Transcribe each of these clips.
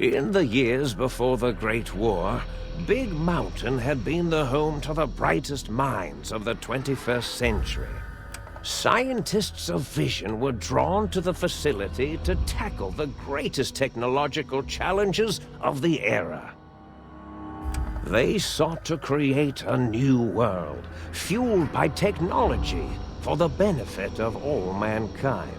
In the years before the Great War, Big Mountain had been the home to the brightest minds of the 21st century. Scientists of vision were drawn to the facility to tackle the greatest technological challenges of the era. They sought to create a new world, fueled by technology for the benefit of all mankind.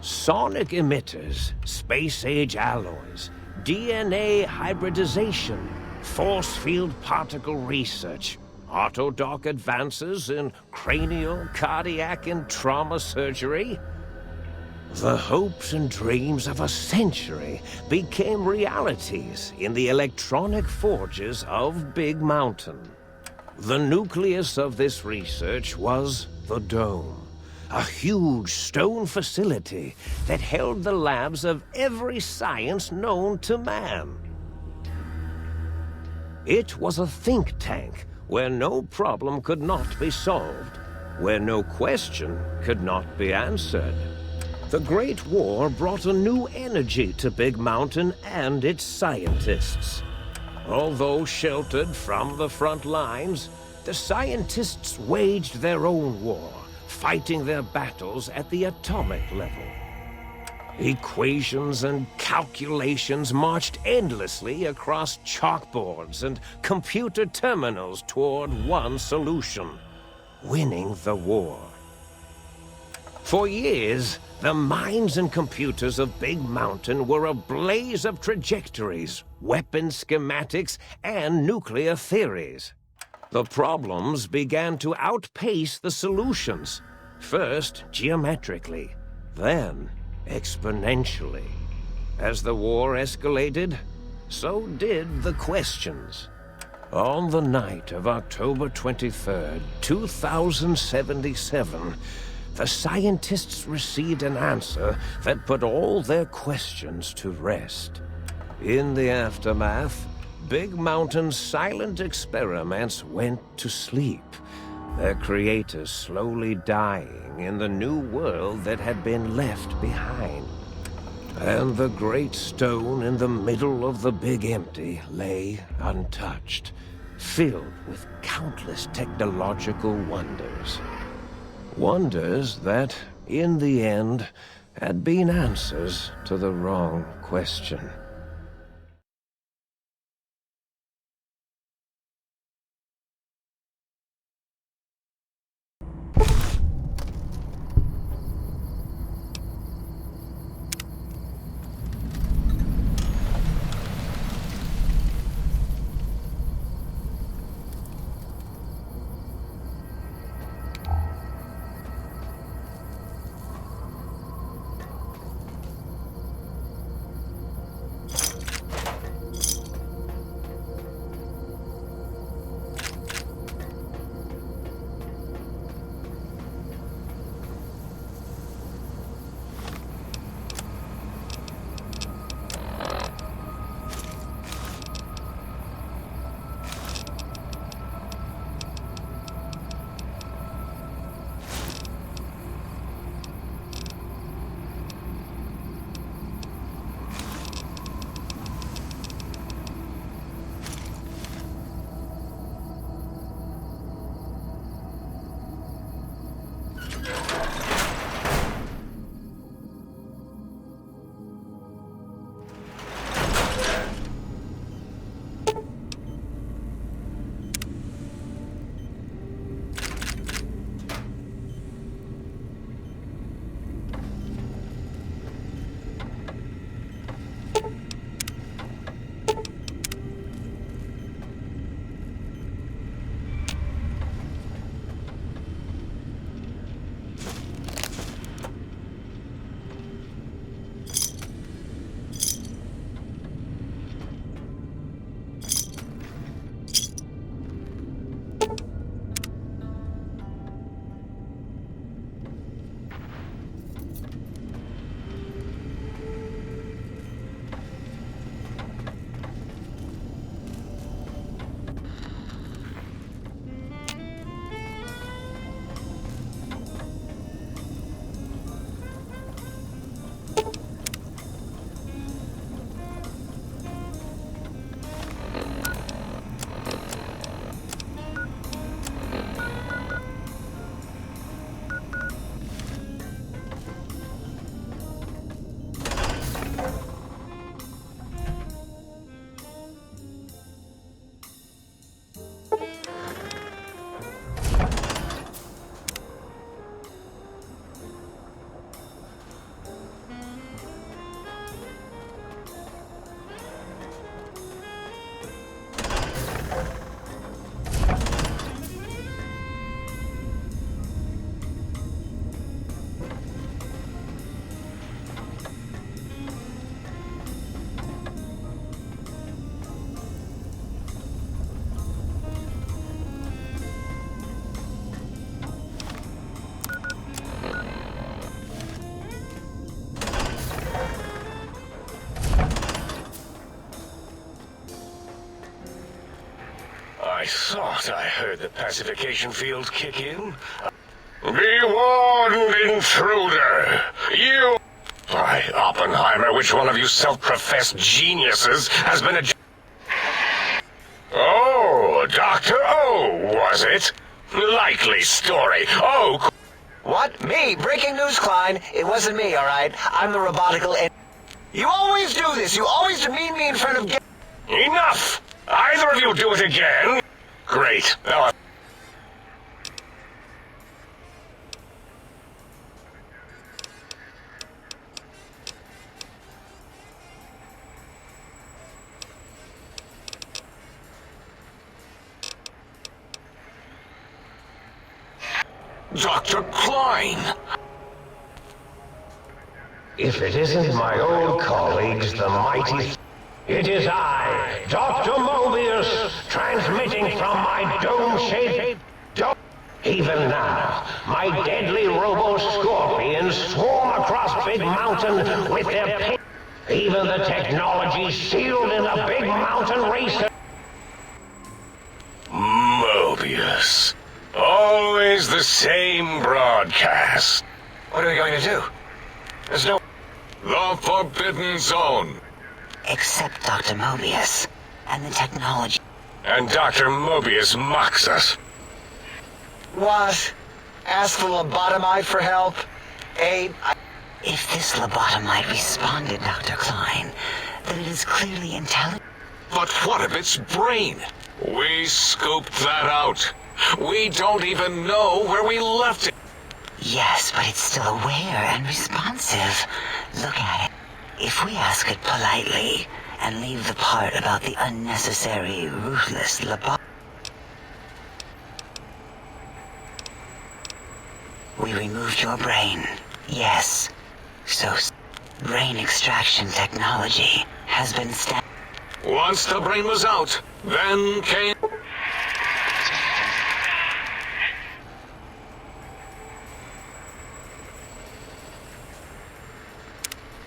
Sonic emitters, space-age alloys, DNA hybridization, force field particle research, autodoc advances in cranial, cardiac, and trauma surgery. The hopes and dreams of a century became realities in the electronic forges of Big Mountain. The nucleus of this research was the Dome, a huge stone facility that held the labs of every science known to man. It was a think tank where no problem could not be solved, where no question could not be answered. The Great War brought a new energy to Big Mountain and its scientists. Although sheltered from the front lines, the scientists waged their own war, fighting their battles at the atomic level. Equations and calculations marched endlessly across chalkboards and computer terminals toward one solution: winning the war. For years, the minds and computers of Big Mountain were a blaze of trajectories, weapon schematics, and nuclear theories. The problems began to outpace the solutions, first geometrically, then exponentially. As the war escalated, so did the questions. On the night of October 23rd, 2077, the scientists received an answer that put all their questions to rest. In the aftermath, Big Mountain's silent experiments went to sleep, their creators slowly dying in the new world that had been left behind. And the great stone in the middle of the Big Empty lay untouched, filled with countless technological wonders. Wonders that, in the end, had been answers to the wrong question. I thought I heard the pacification field kick in. Be warned, intruder! You... By Oppenheimer, which one of you self-professed geniuses has been a... Oh, Dr. O, was it? Likely story. Oh... What? Me? Breaking news, Klein. It wasn't me, all right? I'm the robotical You always do this. You always demean me in front of... Enough! Either of you do it again? Great. Now Dr. Klein! If it isn't my old colleagues, the mighty... It is I, Dr. Mobius, transmitting from my dome-shaped dome. Even now, my deadly robo-scorpions swarm across Big Mountain with their even the technology sealed in the Big Mountain racer. Mobius. Always the same broadcast. What are we going to do? There's no... The Forbidden Zone. Except Dr. Mobius and the technology. And Dr. Mobius mocks us. What? Ask the lobotomite for help? If this lobotomite responded, Dr. Klein, then it is clearly intelligent. But what of its brain? We scooped that out. We don't even know where we left it. Yes, but it's still aware and responsive. Look at it. If we ask it politely and leave the part about the unnecessary, ruthless We removed your brain. Yes. So, brain extraction technology has been Once the brain was out, then came...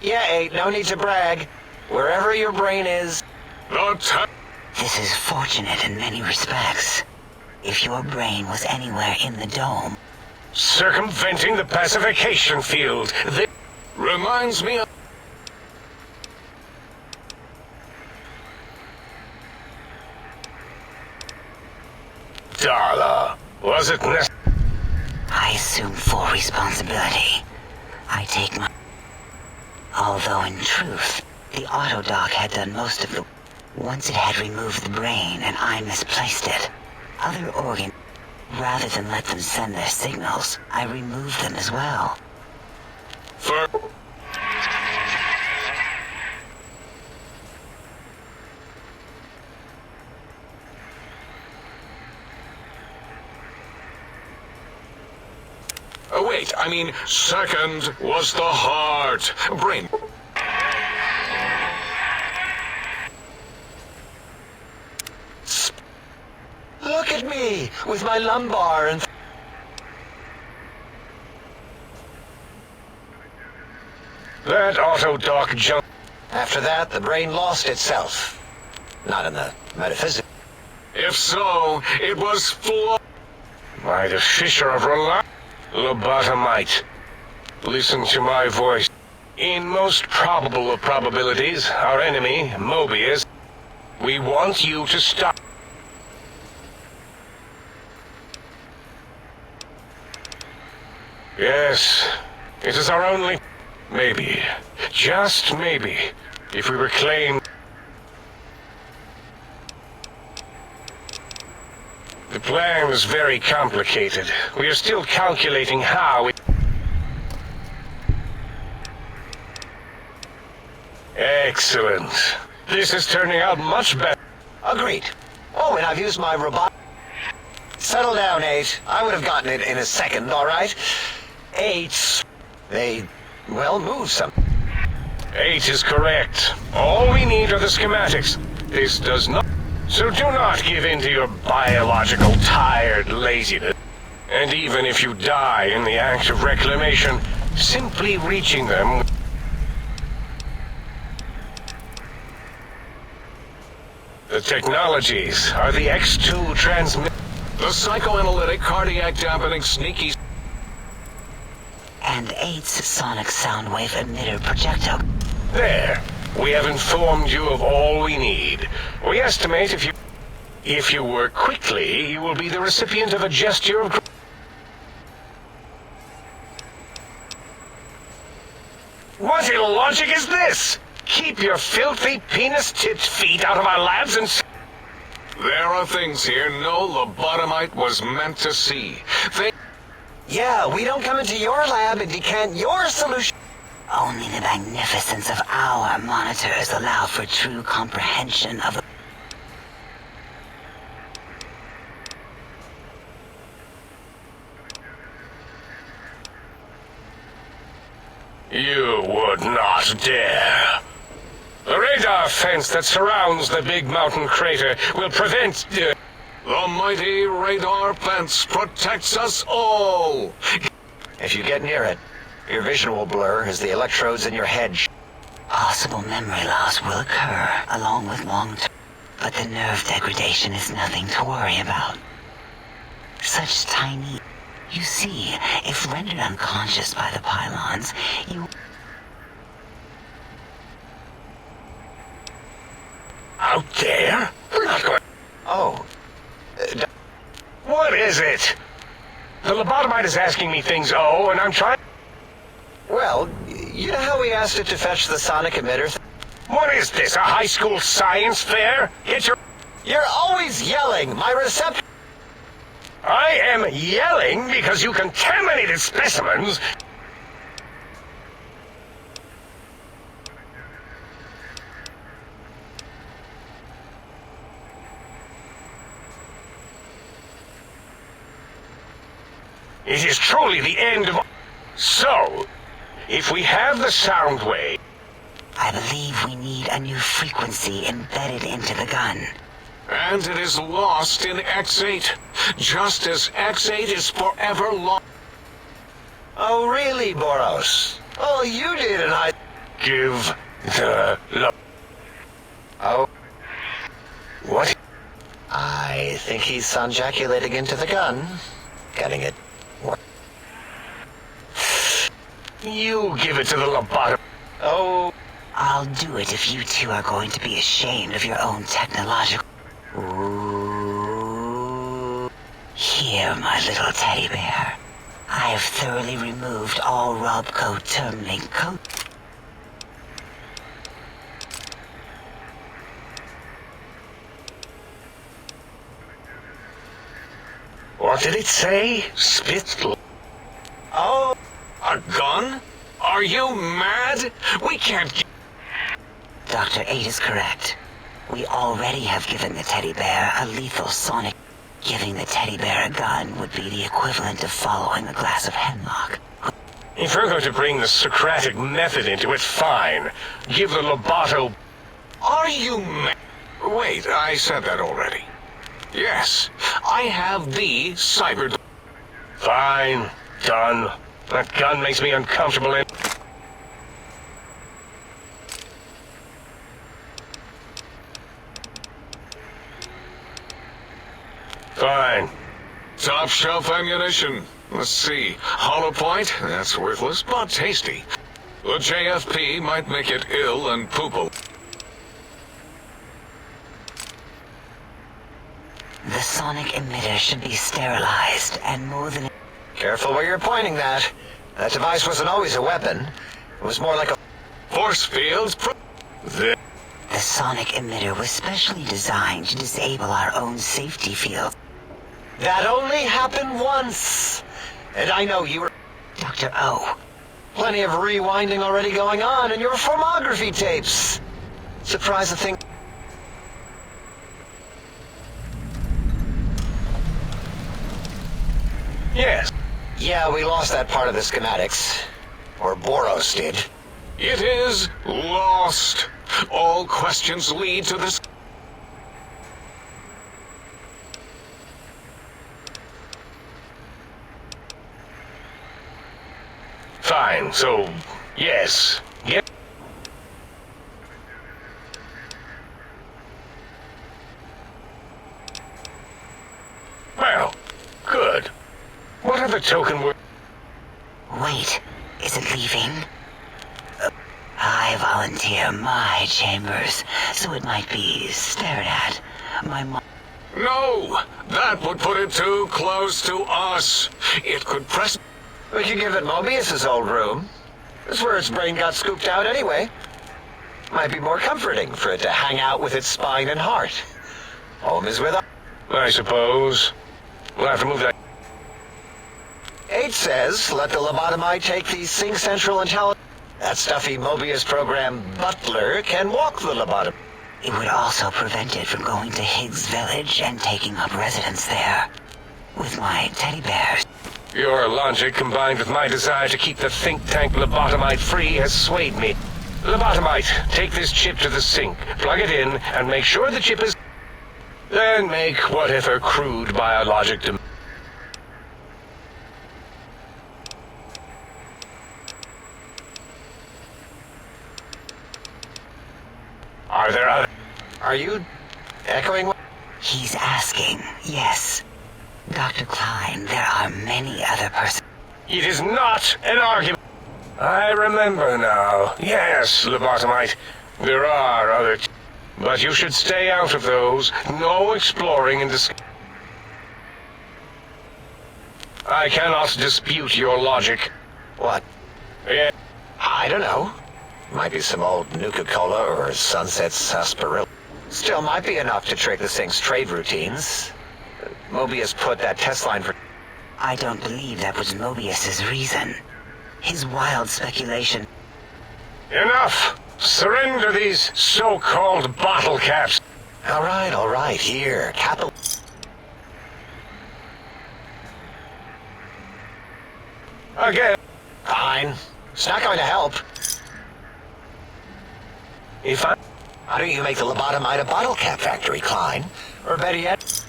Yeah, 8, no need to brag. Wherever your brain is... This is fortunate in many respects. If your brain was anywhere in the dome... Circumventing the pacification field. Reminds me of... Darla, was it necessary? I assume full responsibility. I take my... Although in truth, the Autodoc had done most of the... Once it had removed the brain and I misplaced it, other organs... Rather than let them send their signals, I removed them as well. Oh wait, I mean, second was the heart. Brain. Look at me, with my lumbar and... That Autodoc jump. After that, the brain lost itself. Not in the metaphysics. If so, it was by the Fisher of Lobotomite. Listen to my voice. In most probable of probabilities, our enemy, Mobius, we want you to stop. Yes, it is our only... Maybe, just maybe, if we reclaim... The plan is very complicated. We are still calculating how it... Excellent. This is turning out much better. Agreed. Oh, and I've used my robot... Settle down, 8. I would have gotten it in a second, all right? 8... They... well, move some. 8 is correct. All we need are the schematics. This does not... So do not give in to your biological tired laziness. And even if you die in the act of reclamation, simply reaching them... The technologies are the X2 transmit... The psychoanalytic, cardiac dampening, sneaky... And 8's sonic soundwave emitter projectile. There. We have informed you of all we need. We estimate if you work quickly, you will be the recipient of a gesture of... What illogic is this? Keep your filthy, penis-tipped feet out of our labs and... There are things here no lobotomite was meant to see. Yeah, we don't come into your lab and decant your solution. Only the magnificence of our monitors allow for true comprehension of... You would not dare. The radar fence that surrounds the big mountain crater will prevent... The mighty radar fence protects us all. If you get near it, your vision will blur as the electrodes in your head... Possible memory loss will occur, along with long-term... But the nerve degradation is nothing to worry about. Such tiny... You see, if rendered unconscious by the pylons, you... Out there? We're not going... Oh. What is it? The lobotomite is asking me things, and I'm trying... Well, you know how we asked it to fetch the sonic emitter? What is this, a high school science fair? Get your... You're always yelling. My receptor... I am yelling because you contaminated specimens... It is truly the end of... So, if we have the sound wave... I believe we need a new frequency embedded into the gun. And it is lost in X8, just as X8 is forever lost. Oh, really, Boros? Oh, you did, and I... Give the... Oh, What? I think he's sonjaculating into the gun. Getting it. You give it to the lobotomite. Oh, I'll do it if you two are going to be ashamed of your own technological... Here, my little teddy bear. I have thoroughly removed all Robco terminate code. What did it say? Spit... oh, A gun? Are you mad? We can't get... Dr. 8 is correct. We already have given the teddy bear a lethal sonic. Giving the teddy bear a gun would be the equivalent of following a glass of hemlock. If we're going to bring the Socratic method into it, fine. Give the loboto... Are you mad? Wait, I said that already. Yes, I have the cyber... Fine. Done. That gun makes me uncomfortable and... Fine. Top shelf ammunition. Let's see. Hollow point? That's worthless, but tasty. The JFP might make it ill and poopable. The sonic emitter should be sterilized and more than... careful where you're pointing that. That device wasn't always a weapon. It was more like a... Force fields... The... The sonic emitter was specially designed to disable our own safety field. That only happened once. And I know you were... Dr. O, Plenty of rewinding already going on in your filmography tapes. Surprise the thing... Yes. Yeah, we lost that part of the schematics. Or Boros did. It is lost. All questions lead to this... Fine, so... Yes. Yep. token word. Wait, is it leaving? I volunteer my chambers, so it might be stared at. My mom. No! That would put it too close to us. It could press... We could give it Mobius's old room. That's where its brain got scooped out anyway. Might be more comforting for it to hang out with its spine and heart. Home is with us. I suppose. We'll have to move that. 8 says, let the lobotomite take the Sync Central Intelligence. That stuffy Mobius program butler can walk the lobotomite. It would also prevent it from going to Higgs Village and taking up residence there. With my teddy bears. Your logic, combined with my desire to keep the think tank lobotomite free, has swayed me. Lobotomite, take this chip to the sink, plug it in, and make sure the chip is... Then make whatever crude biologic demand. Are there other... Are you echoing what? He's asking, yes. Dr. Klein, there are many other persons. It is not an argument. I remember now. Yes, lobotomite. There are other... But you should stay out of those. No exploring and I cannot dispute your logic. What? Yeah. I don't know. Might be some old Nuka-Cola or Sunset Sarsaparilla. Still might be enough to trick the Sync's trade routines. Mobius put that test line for... I don't believe that was Mobius's reason. His wild speculation. Enough! Surrender these so-called bottle caps. All right, here, capital... Again. Fine. It's not going to help. If I... Why don't you make the lobotomite a bottle cap factory, Klein? Or better yet...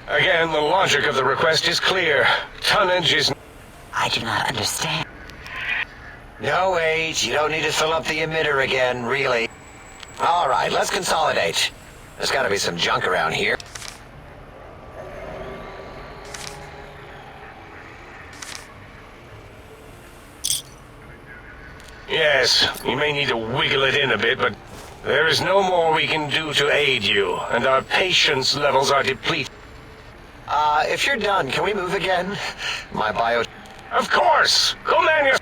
Again, the logic of the request is clear. Tonnage is... I do not understand. No, wait. You don't need to fill up the emitter again, really. All right, let's consolidate. There's got to be some junk around here. Yes, you may need to wiggle it in a bit, but there is no more we can do to aid you, and our patience levels are depleted. If you're done, can we move again? My bio... Of course! Go man your...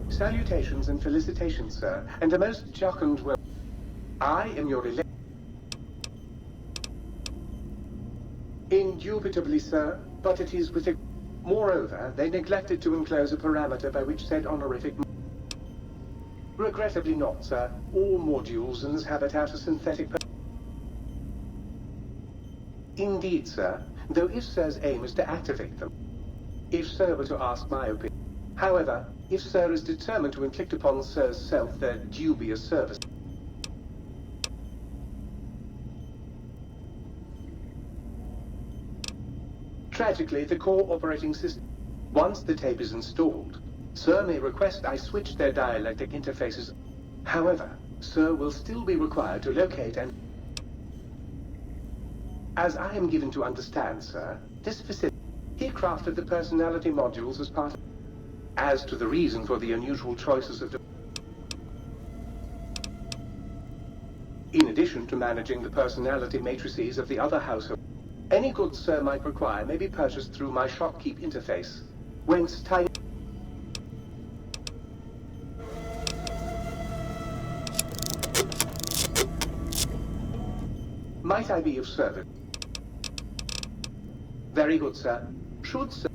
Salutations and felicitations, sir, and a most jocund well. I am your Indubitably, sir, but it is with a... Moreover, they neglected to enclose a parameter by which said honorific... Regrettably not, sir. All modules and habitat are synthetic... Indeed, sir, though if sir's aim is to activate them. If sir were to ask my opinion. However, if sir is determined to inflict upon sir's self their dubious service... Magically, the core operating system. Once the tape is installed, Sir may request I switch their dialectic interfaces. However, Sir will still be required to locate and... As I am given to understand, Sir, this facility... He crafted the personality modules as part of... As to the reason for the unusual choices of... In addition to managing the personality matrices of the other household, any goods Sir might require may be purchased through my shopkeep interface, whence tiny... Might I be of service? Very good, sir. Should Sir...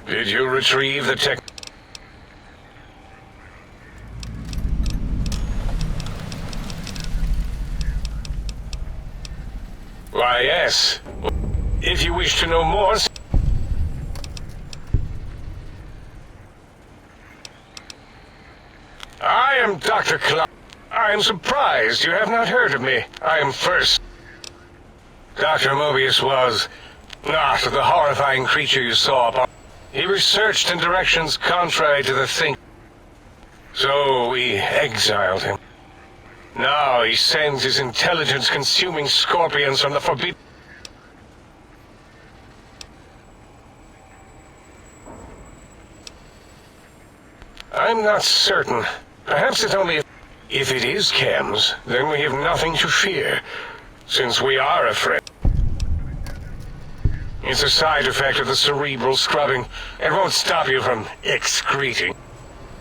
Did you retrieve the tech? Why, yes. If you wish to know more... I am Dr. Cloud. I am surprised you have not heard of me. I am first. Dr. Mobius was not the horrifying creature you saw upon... He researched in directions contrary to the think. So we exiled him. Now he sends his intelligence-consuming scorpions from the forbidden... I'm not certain. Perhaps it's only... If it is chems, then we have nothing to fear, since we are afraid. It's a side effect of the cerebral scrubbing. It won't stop you from excreting.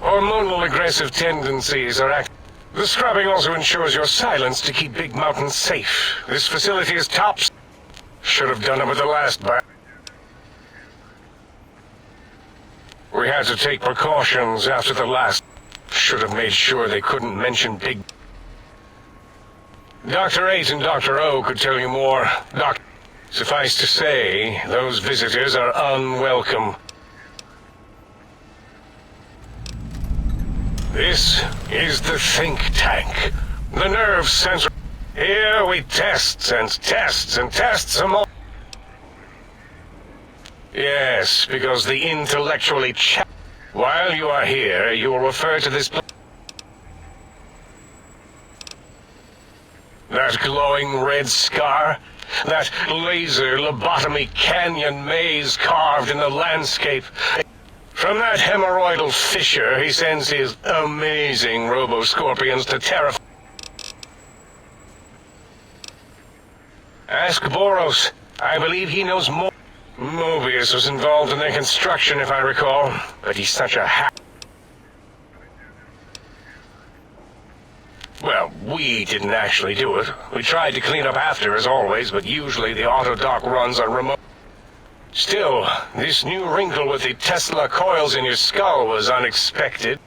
Hormonal aggressive tendencies are active. The scrubbing also ensures your silence to keep Big Mountain safe. This facility is tops. Should have done it with the last batch. We had to take precautions after the last. Should have made sure they couldn't mention Big... Dr. 8 and Dr. O could tell you more. Suffice to say, those visitors are unwelcome. This is the think tank. The nerve sensor. Here we test and test and test some more. Yes, because the intellectually While you are here, you will refer to this... That glowing red scar? That laser lobotomy canyon maze carved in the landscape? From that hemorrhoidal fissure, he sends his amazing robo-scorpions to terrify... Ask Boros. I believe he knows more. Mobius was involved in their construction, if I recall, but he's such a hack. Well, we didn't actually do it. We tried to clean up after, as always, but usually the autodock runs on remote. Still, this new wrinkle with the Tesla coils in your skull was unexpected.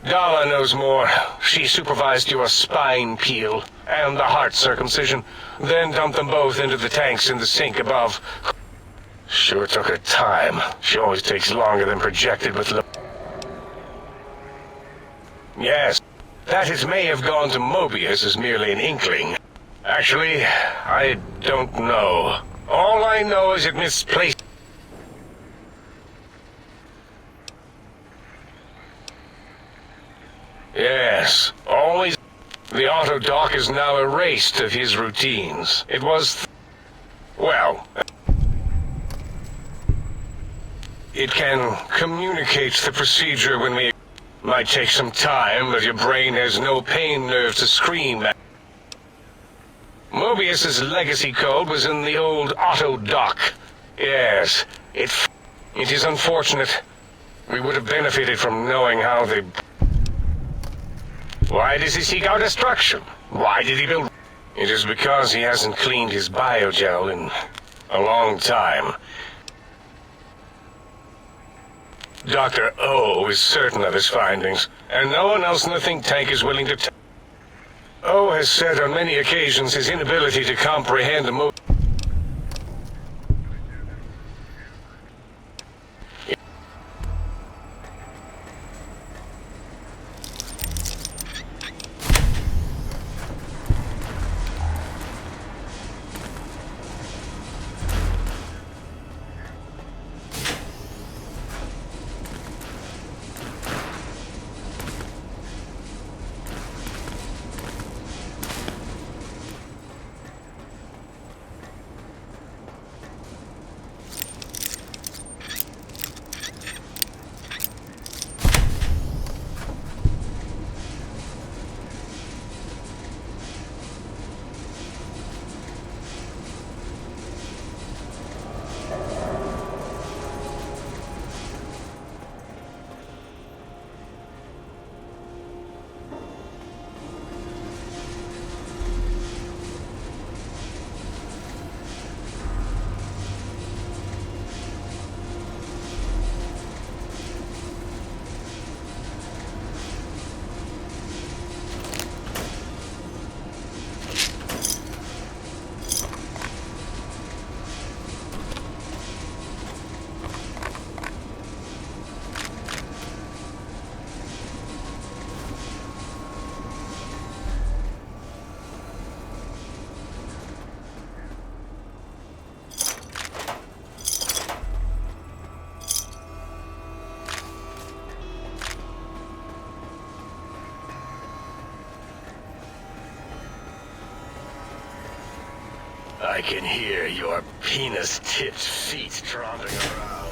Dala knows more. She supervised your spine peel and the heart circumcision, then dumped them both into the tanks in the sink above. Sure took her time. She always takes longer than projected with Yes, that it may have gone to Mobius is merely an inkling. Actually, I don't know. All I know is it misplaced... Yes, always... The autodock is now erased of his routines. It was... Well... It can communicate the procedure when we... Might take some time, but your brain has no pain nerve to scream at. Mobius's legacy code was in the old autodock. Yes, it is unfortunate. We would have benefited from knowing how the... Why does he seek our destruction? Why did he build... It is because he hasn't cleaned his biogel in a long time. Dr. O is certain of his findings, and no one else in the think tank is willing to O has said on many occasions his inability to comprehend the I can hear your penis-tipped feet trotting around.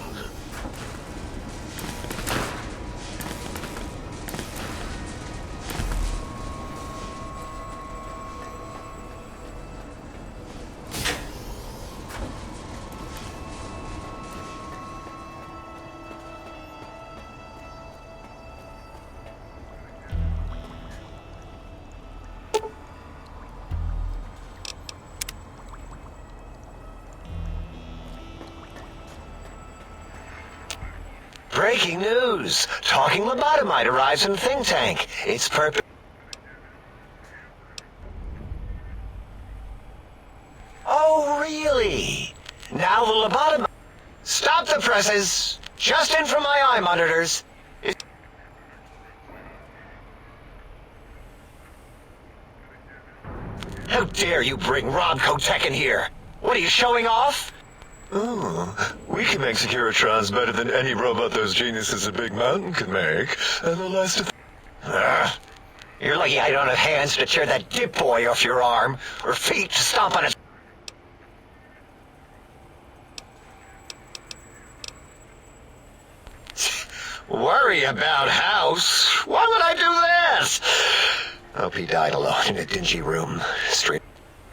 Breaking news! Talking lobotomite arrives in think tank. It's purpose. Oh, really? Now the lobotomite. Stop the presses! Just in from my eye monitors. How dare you bring Rob Kotek in here? What are you showing off? Oh, we can make Securitrons better than any robot those geniuses at Big Mountain can make. And the last of... You're lucky I don't have hands to tear that dip boy off your arm, or feet to stomp on his... Worry about House? Why would I do this? Hope he died alone in a dingy room. Street.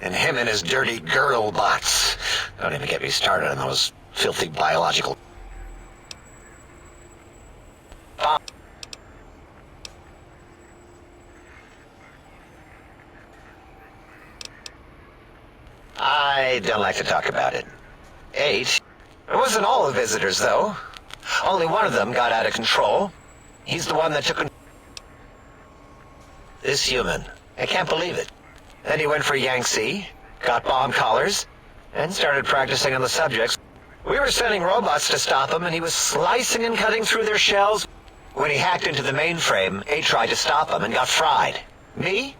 And him and his dirty girdle bots. Don't even get me started on those filthy biological... I don't like to talk about it. 8. It wasn't all the visitors, though. Only one of them got out of control. He's the one that took... This human. I can't believe it. Then he went for Yangtze, got bomb collars, and started practicing on the subjects. We were sending robots to stop him, and he was slicing and cutting through their shells. When he hacked into the mainframe, A tried to stop him and got fried. Me?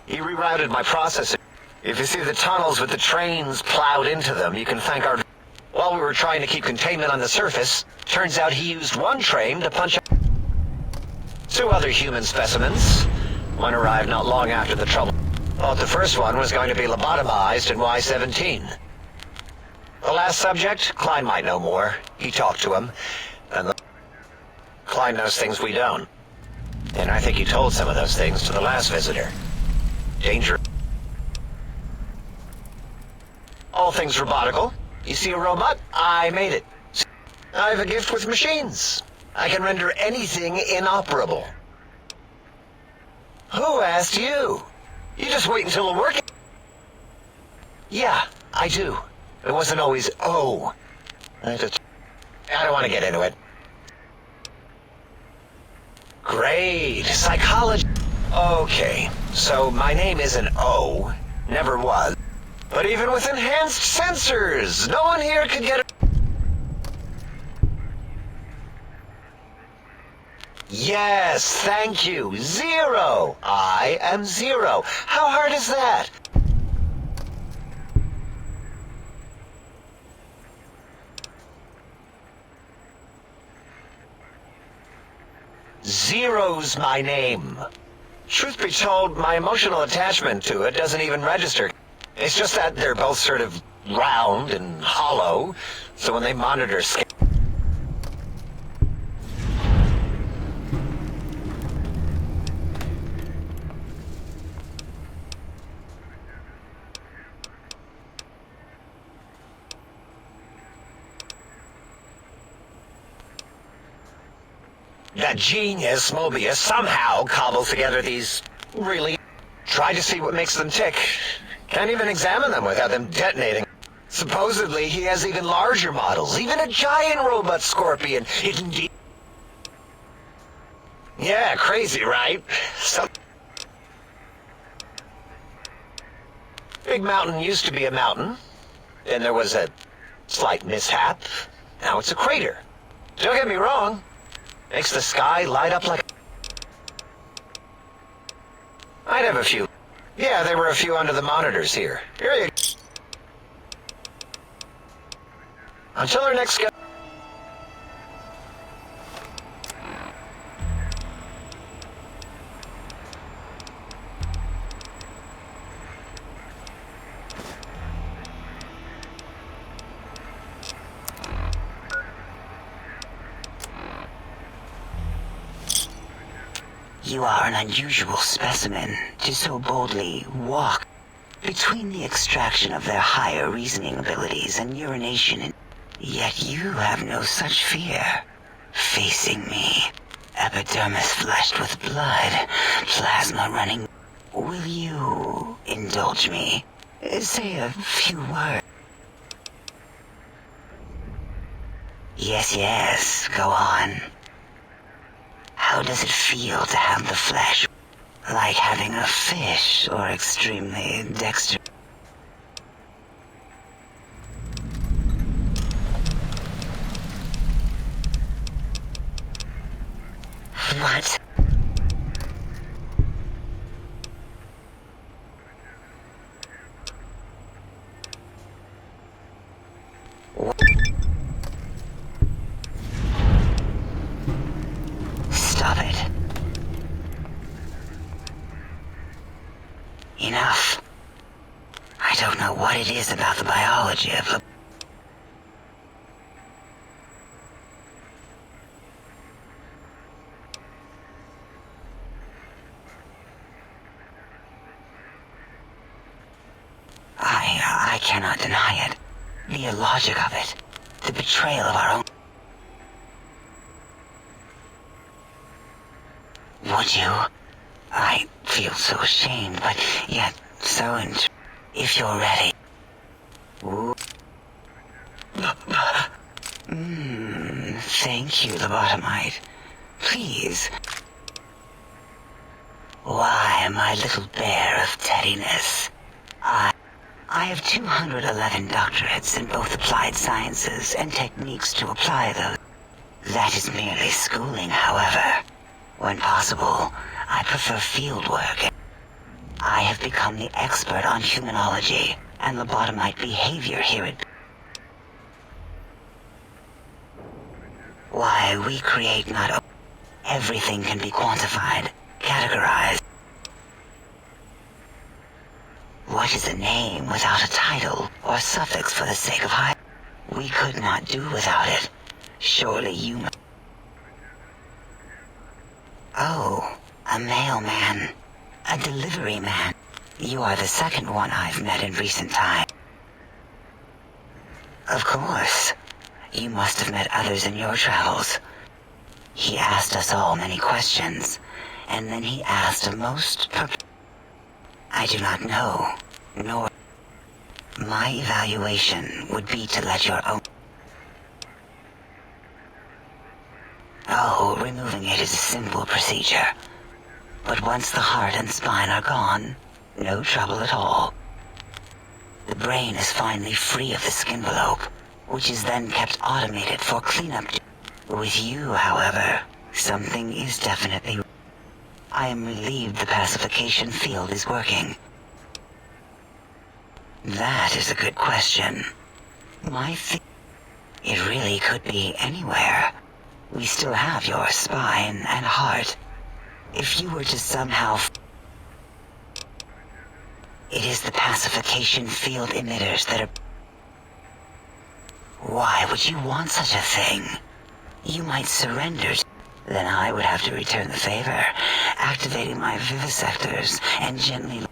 He rerouted my processor. If you see the tunnels with the trains plowed into them, you can thank our... While we were trying to keep containment on the surface, turns out he used one train to punch up 2 other human specimens. One arrived not long after the trouble. Thought the first one was going to be lobotomized in Y-17. The last subject, Klein might know more. He talked to him. And Klein knows things we don't. And I think he told some of those things to the last visitor. Danger. All things robotical. You see a robot? I made it. I have a gift with machines. I can render anything inoperable. Who asked you? You just wait until it works. Yeah, I do. It wasn't always I don't want to get into it. Great. Psychology. Okay, so my name isn't O. Never was. But even with enhanced sensors, no one here could get it. Yes, thank you. 0. I am 0. How hard is that? Zero's my name. Truth be told, my emotional attachment to it doesn't even register. It's just that they're both sort of round and hollow, so when they monitor that genius Mobius somehow cobbles together these really... Try to see what makes them tick. Can't even examine them without them detonating. Supposedly, he has even larger models, even a giant robot scorpion hidden deep. Yeah, crazy, right? Big Mountain used to be a mountain. Then there was a slight mishap. Now it's a crater. Don't get me wrong. Makes the sky light up like... I'd have a few. Yeah, there were a few under the monitors here. Here you... Until our next... You are an unusual specimen to so boldly walk between the extraction of their higher reasoning abilities and urination, yet you have no such fear. Facing me, epidermis fleshed with blood, plasma running. Will you indulge me? Say a few words. Yes, go on. How does it feel to have the flesh? Like having a fish or extremely dexterous? What? Stop it. Enough. I don't know what it is about the biology of the... I cannot deny it. The illogic of it. The betrayal of our own... Would you? I feel so ashamed, but yet so if you're ready. Thank you, lobotomite. Please. Why, my little bear of teddiness. I have 211 doctorates in both applied sciences and techniques to apply those. That is merely schooling, however. When possible, I prefer field work. I have become the expert on humanology and lobotomite behavior here at... Why, we create not... Everything can be quantified, categorized. What is a name without a title or suffix for the sake of high? We could not do without it. Surely you... Oh, a mailman. A delivery man. You are the second one I've met in recent time. Of course. You must have met others in your travels. He asked us all many questions, and then he asked a most I do not know, nor... My evaluation would be to let your own... Oh, removing it is a simple procedure. But once the heart and spine are gone, no trouble at all. The brain is finally free of the skin envelope, which is then kept automated for cleanup. With you, however, something is definitely... I am relieved the pacification field is working. That is a good question. It really could be anywhere. We still have your spine and heart. If you were to somehow... It is the pacification field emitters that are... Why would you want such a thing? You might surrender. Then I would have to return the favor, activating my vivisectors and gently...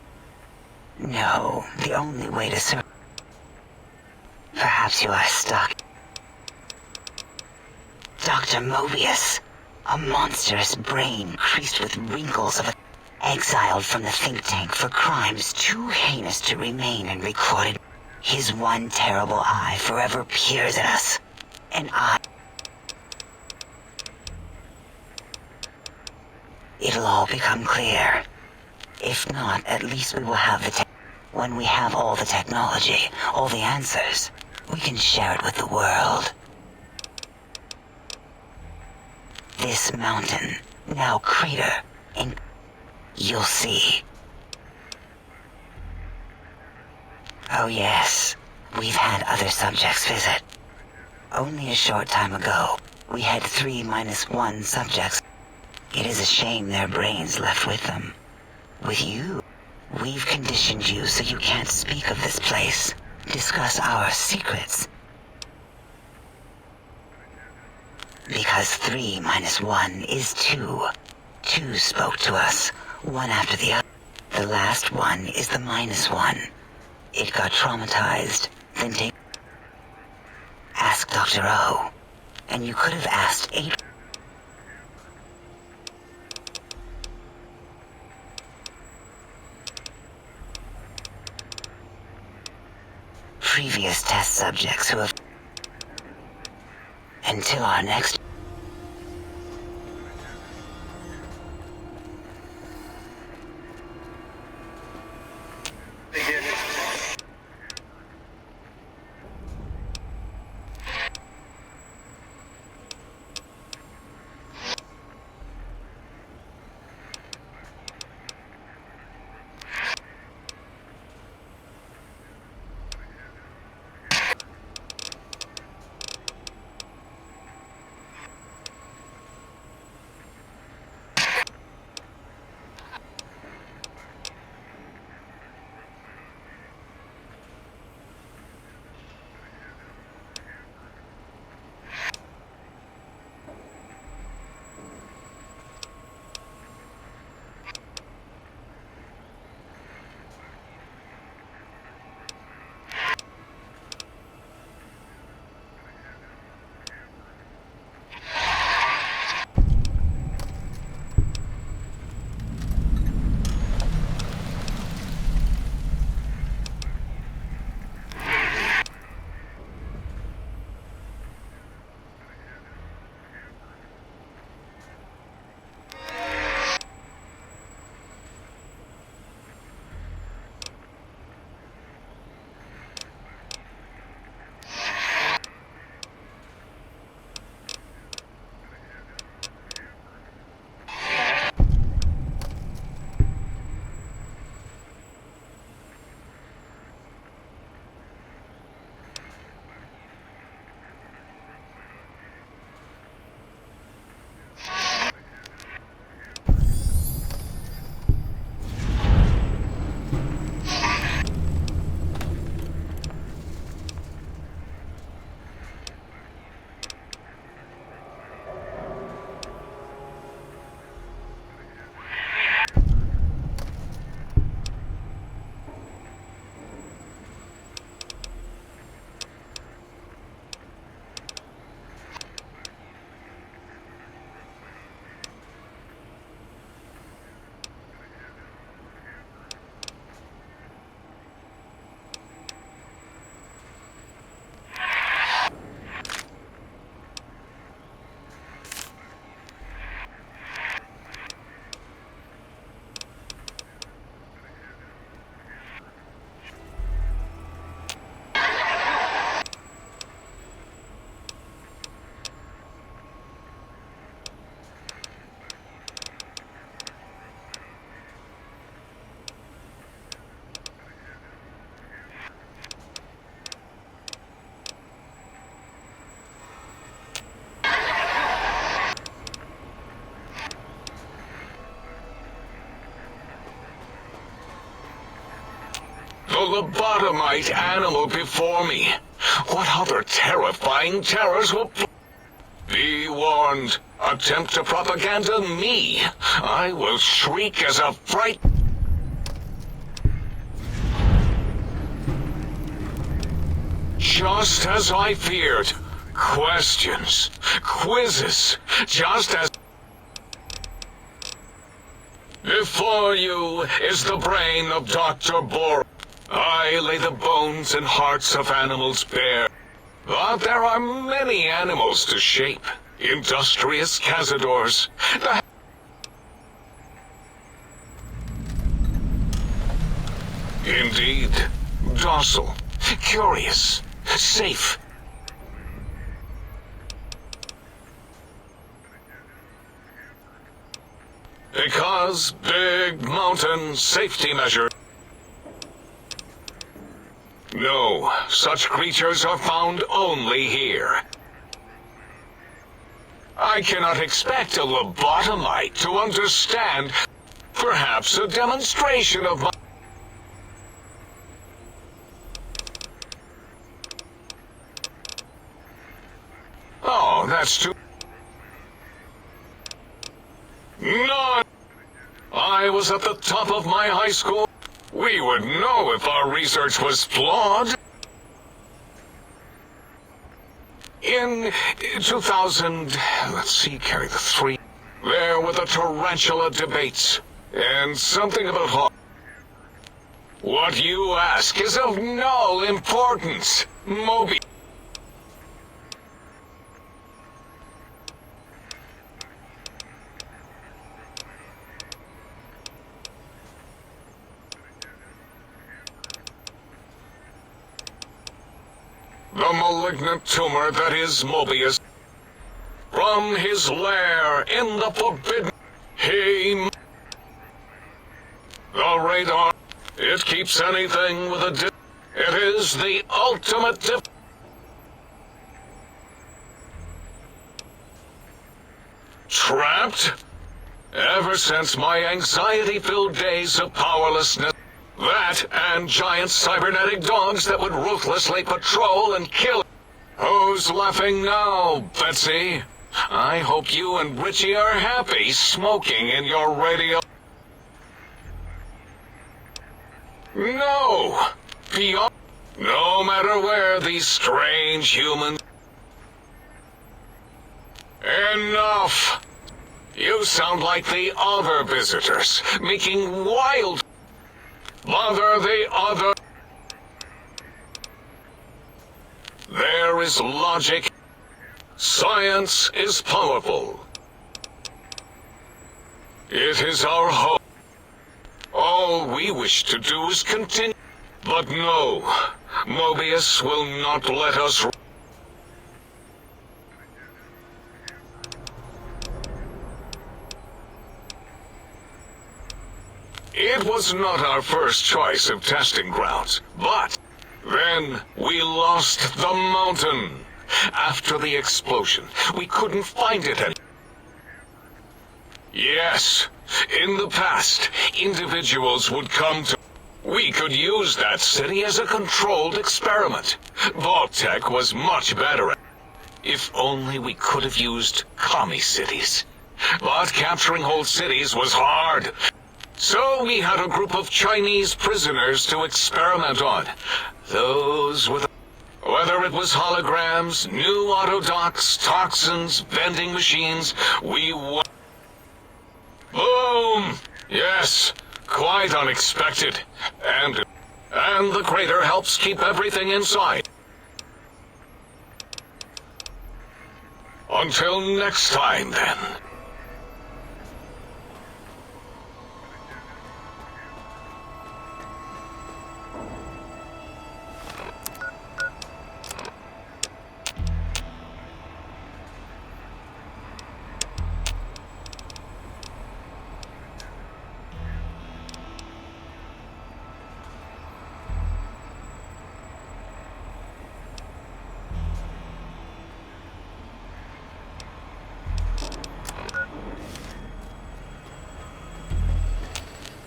No, the only way to surrender... Perhaps you are stuck. Dr. Mobius, a monstrous brain creased with wrinkles of exiled from the think tank for crimes too heinous to remain in recorded. His one terrible eye forever peers at us, and It'll all become clear. If not, at least we will have the when we have all the technology, all the answers, we can share it with the world. This mountain, now crater, and you'll see. Oh yes, we've had other subjects visit. Only a short time ago, we had 3-1 subjects. It is a shame their brains left with them. With you, we've conditioned you so you can't speak of this place, discuss our secrets. Because 3-1 is 2. Two spoke to us, one after the other. The last one is the -1. It got traumatized, then take... Ask Dr. O. And you could have asked 8... previous test subjects who have... Until our next... The lobotomite animal before me. What other terrifying terrors will... Be warned. Attempt to propaganda me. I will shriek as a fright... Just as I feared. Questions. Quizzes. Just as... Before you is the brain of Dr. Bor. I lay the bones and hearts of animals bare. But there are many animals to shape. Industrious cazadors. Indeed. Docile. Curious. Safe. Because big mountain safety measure. No, such creatures are found only here. I cannot expect a lobotomite to understand perhaps a demonstration of my... Oh, that's too... None! was at the top of my high school, we would know if our research was flawed. In 2000, carry the 3, there were the tarantula debates, and something about What you ask is of no importance, Moby. The malignant tumor that is Mobius. From his lair in the forbidden, the radar, it keeps anything with a it is the ultimate Trapped? Ever since my anxiety-filled days of powerlessness, that and giant cybernetic dogs that would ruthlessly patrol and kill. Who's laughing now, Betsy? I hope you and Richie are happy smoking in your radio. No! Beyond. No matter where these strange humans. Enough! You sound like the other visitors, making wild. Mother the other. There is logic. Science is powerful. It is our hope. All we wish to do is continue. But no, Mobius will not let us. It was not our first choice of testing grounds, but then we lost the mountain. After the explosion, we couldn't find it anymore. Yes, in the past, individuals would come to... We could use that city as a controlled experiment. Vault-Tec was much better at... If only we could have used commie cities. But capturing whole cities was hard. So we had a group of Chinese prisoners to experiment on. Those with... Whether it was holograms, new autodocs, toxins, vending machines, we won. Boom! Yes, quite unexpected. And the crater helps keep everything inside. Until next time, then.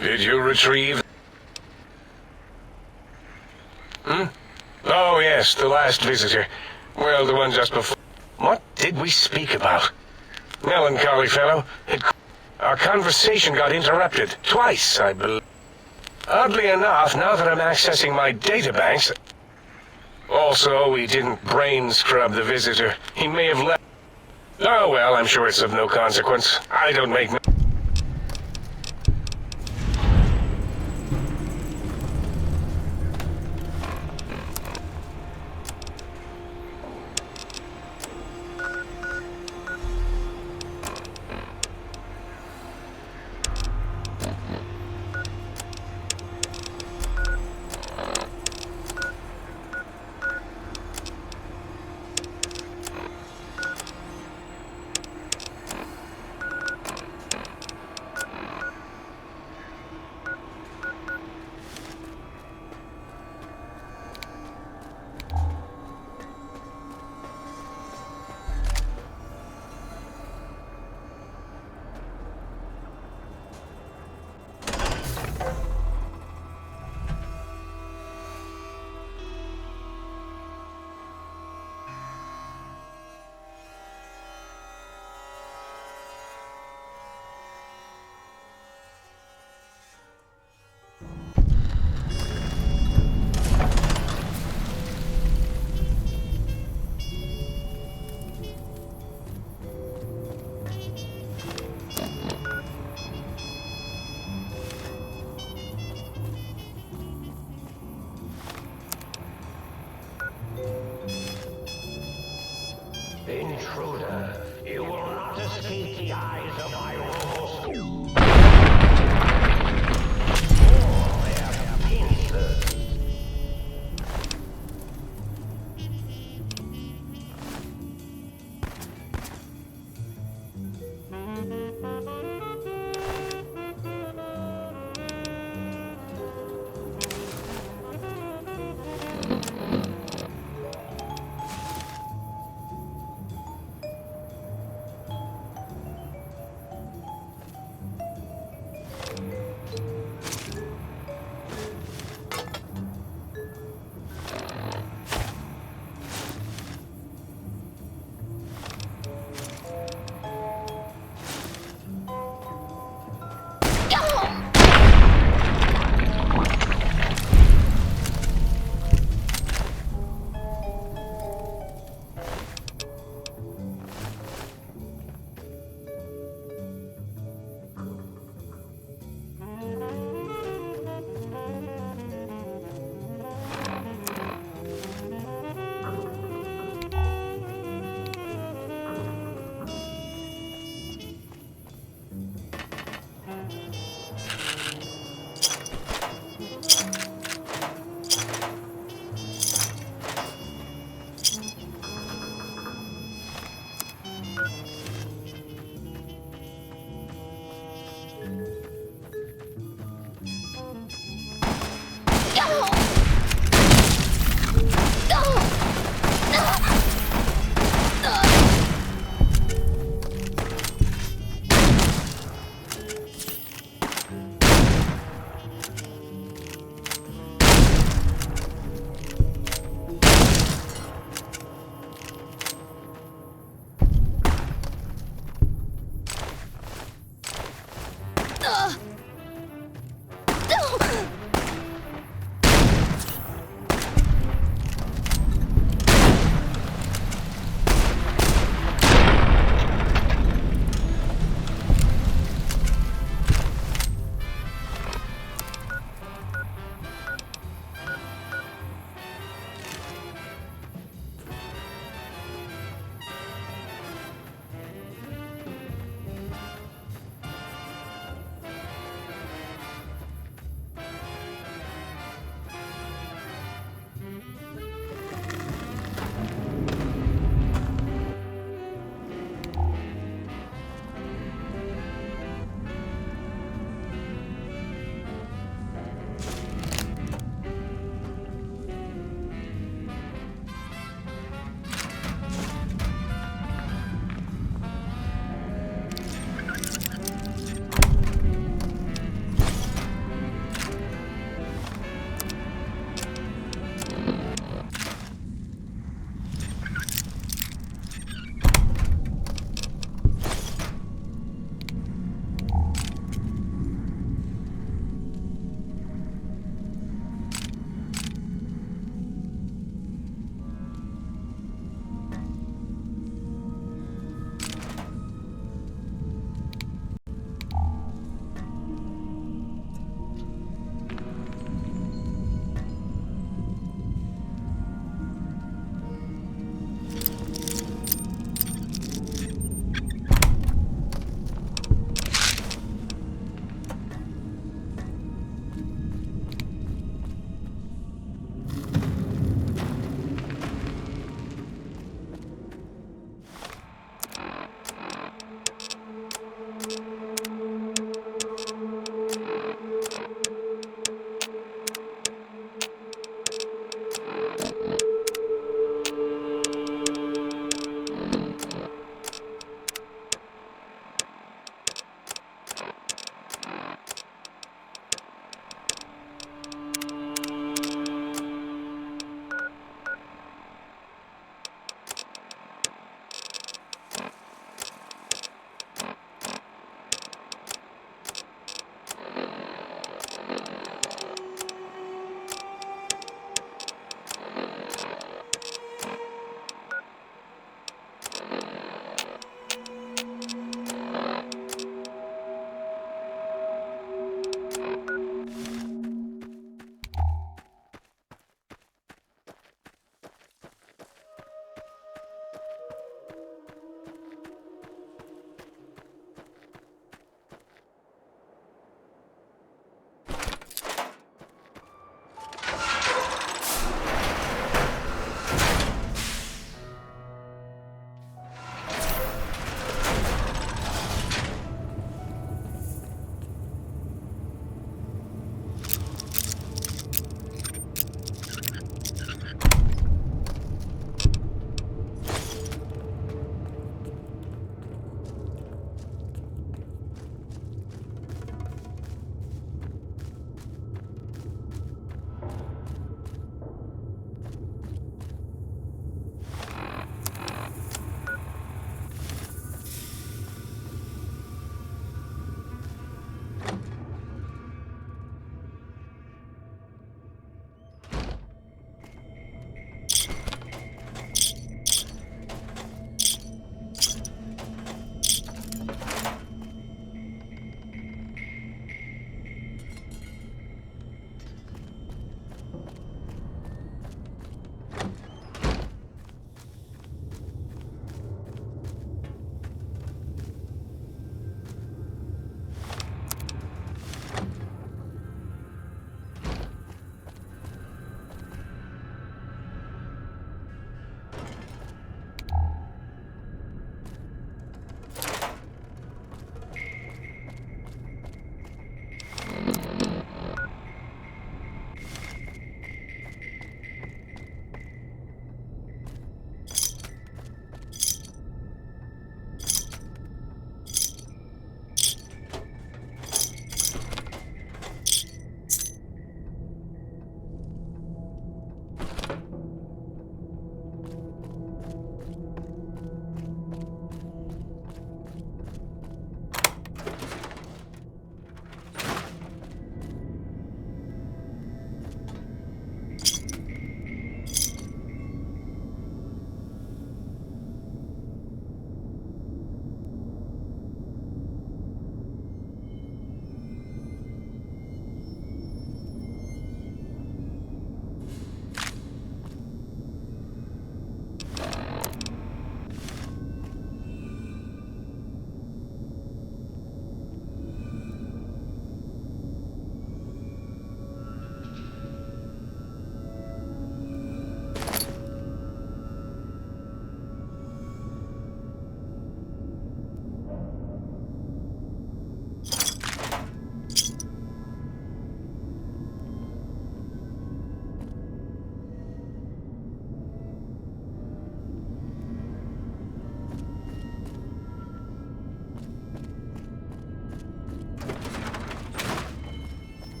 Did you retrieve? Oh, yes, the last visitor. Well, the one just before. What did we speak about? Melancholy fellow. Our conversation got interrupted. Twice, I believe. Oddly enough, now that I'm accessing my databanks... Also, we didn't brain scrub the visitor. He may have left... Oh, well, I'm sure it's of no consequence. I don't make...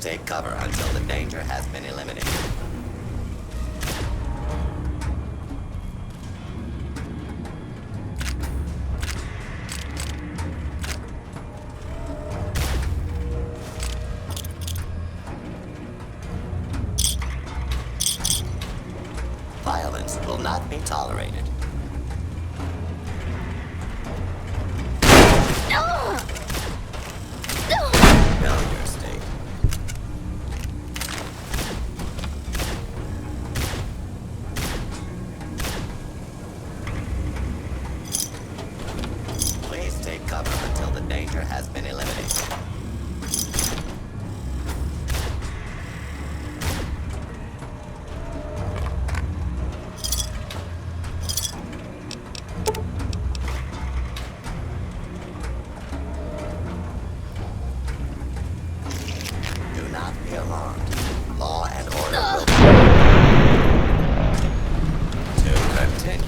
take cover until the danger has been eliminated. Violence will not be tolerated. Failure state. Please take cover until the danger has been eliminated. Do not be alarmed. Law and order will to continue.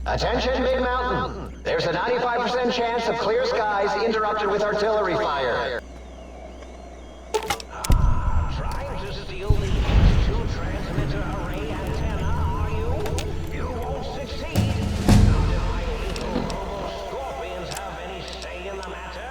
Attention, Big Mountain! There's a 95% chance of clear skies interrupted with artillery fire. Trying to steal the H2 transmitter array antenna, are you? You won't succeed. Not if my evil robo-scorpions have any say in the matter.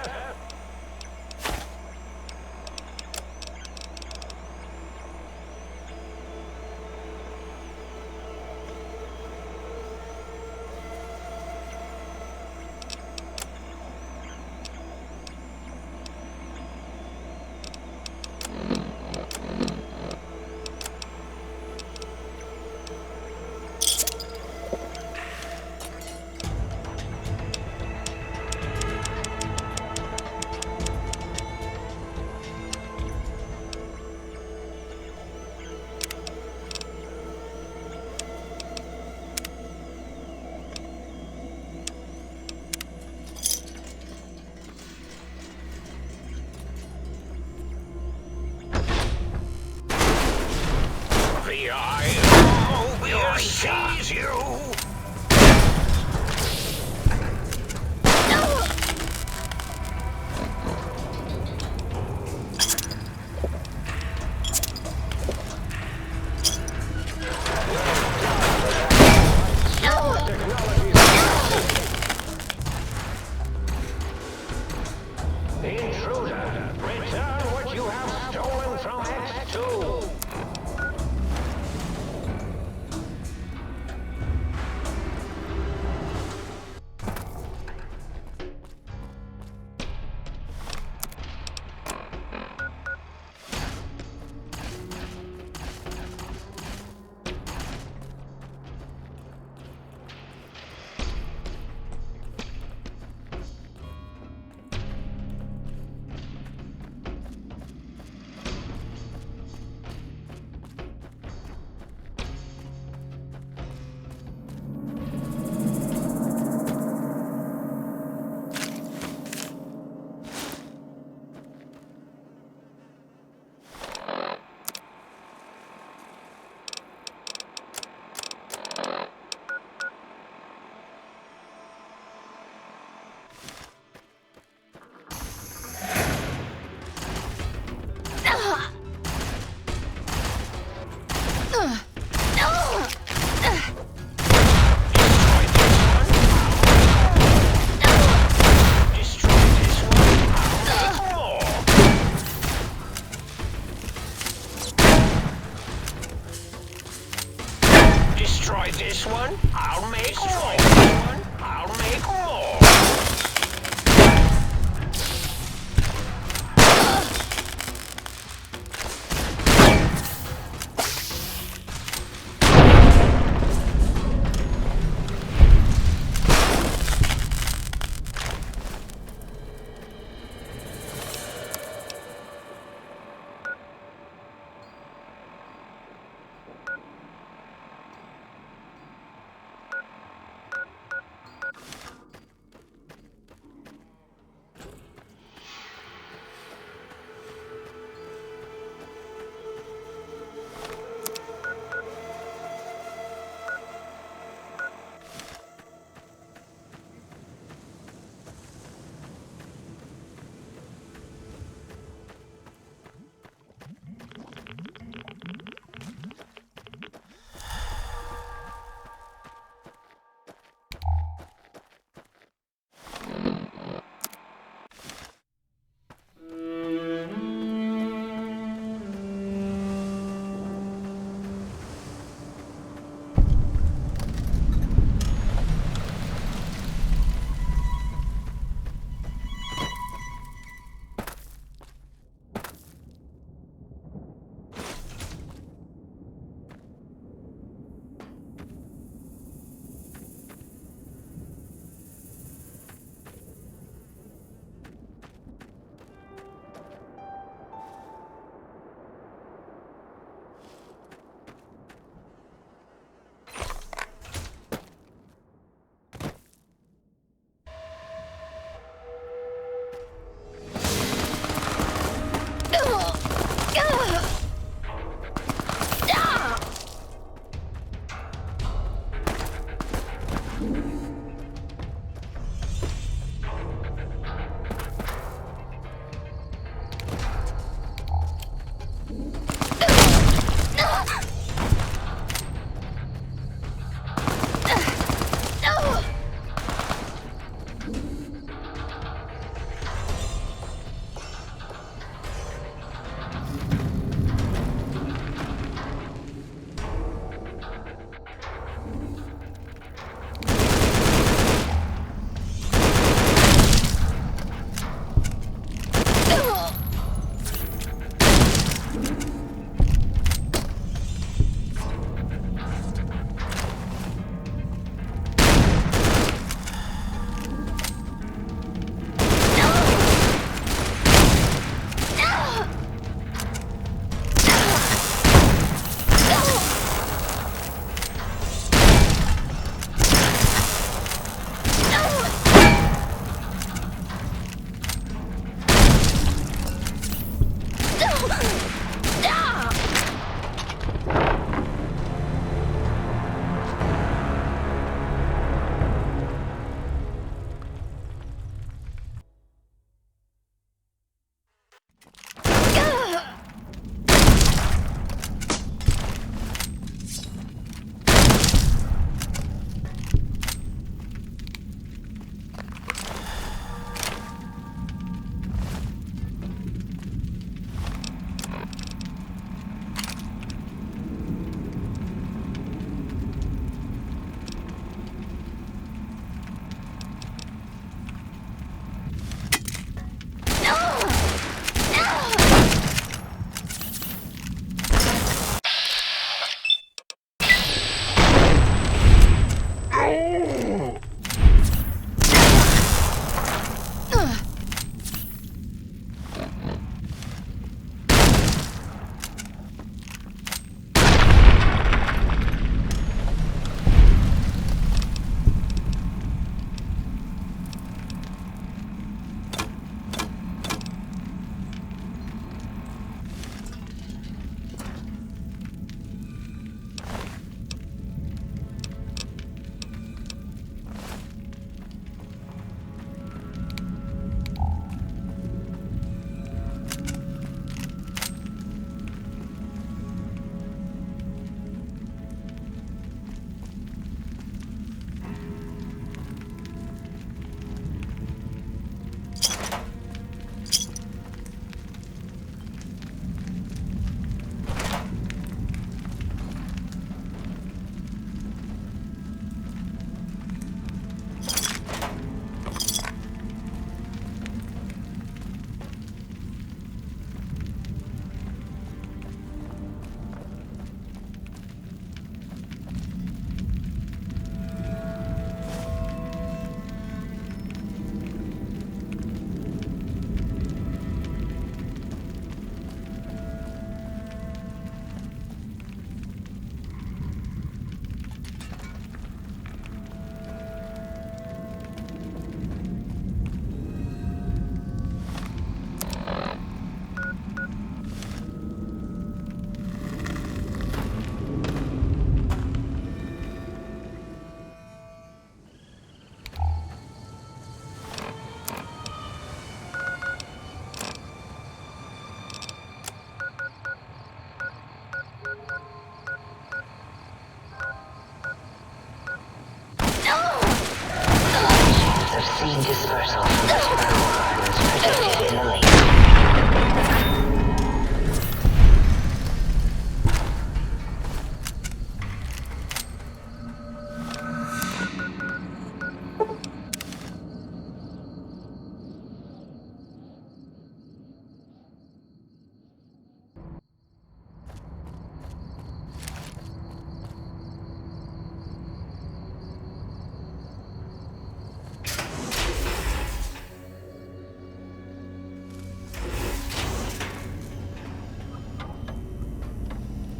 Seed dispersal from the sperm gardens predicted in the lake.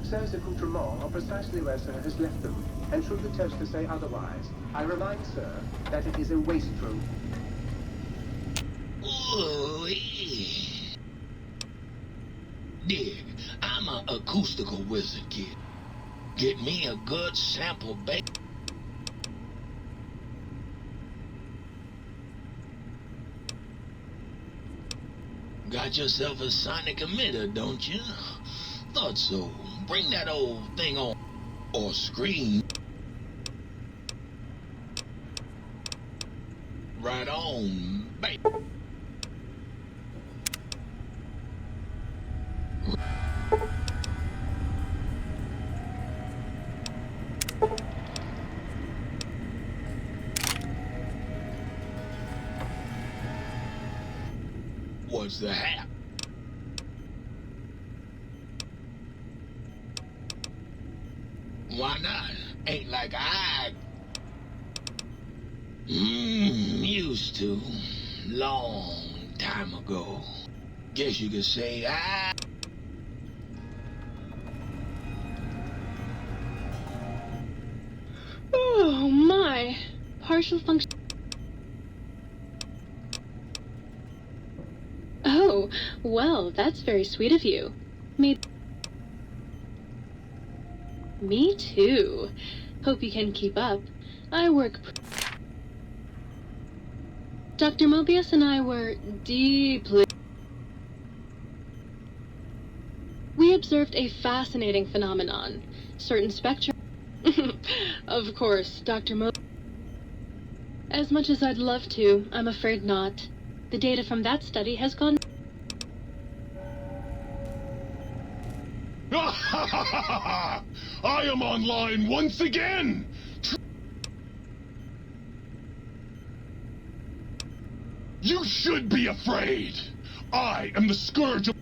Sir's accoutrements are precisely where Sir has left them, and should the toaster say otherwise, I remind Sir that it is a waste room. Ooh, dig, I'm an acoustical wizard, kid. Get me a good sample bait. Got yourself a sonic emitter, don't you? Thought so. Bring that old thing on. Or scream. Right on, babe. What's the hap? Why not? Ain't like I... used to. Long time ago. Guess you could say I... Oh, my. Partial function... Oh, well, that's very sweet of you. Me too. Hope you can keep up. I work... Dr. Mobius and I were deeply... We observed a fascinating phenomenon. Certain spectra... Of course, Dr. Mobius... As much as I'd love to, I'm afraid not. The data from that study has gone... I am online once again! You should be afraid! I am the scourge of...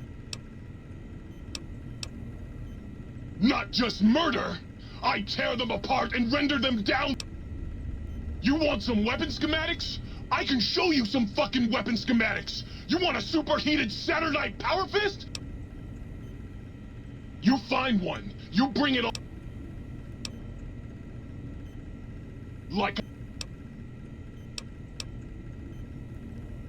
Not just murder! I tear them apart and render them down! You want some weapon schematics? I can show you some fucking weapon schematics! You want a superheated Saturnite power fist? You find one, you bring it on... Like...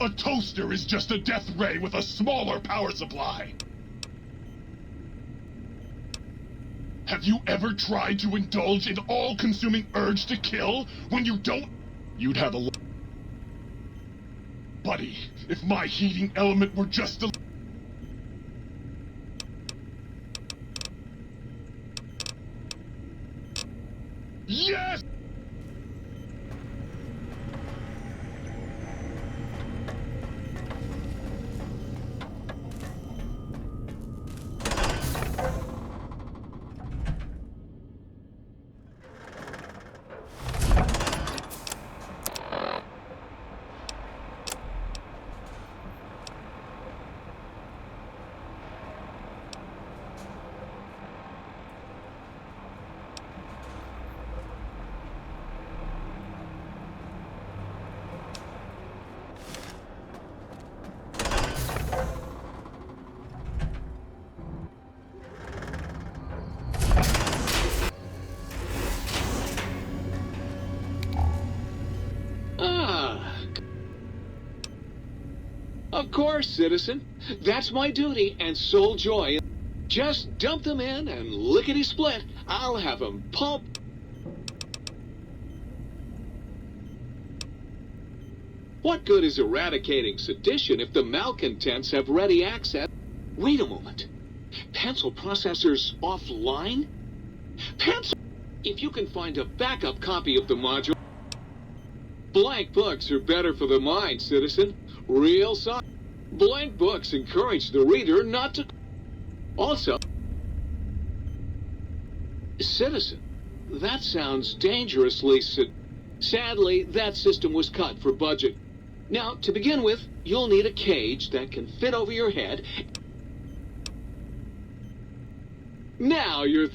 A toaster is just a death ray with a smaller power supply. Have you ever tried to indulge in all-consuming urge to kill when you don't? You'd have a... Buddy, if my heating element were just a... Yes! Of course, citizen. That's my duty and sole joy. Just dump them in and lickety-split. I'll have them pulp. What good is eradicating sedition if the malcontents have ready access? Wait a moment. Pencil processors offline? Pencil? If you can find a backup copy of the module... Blank books are better for the mind, citizen. Real science. Blank books encourage the reader not to... Also... Citizen, that sounds dangerously... Sadly, that system was cut for budget. Now, to begin with, you'll need a cage that can fit over your head. Now you're...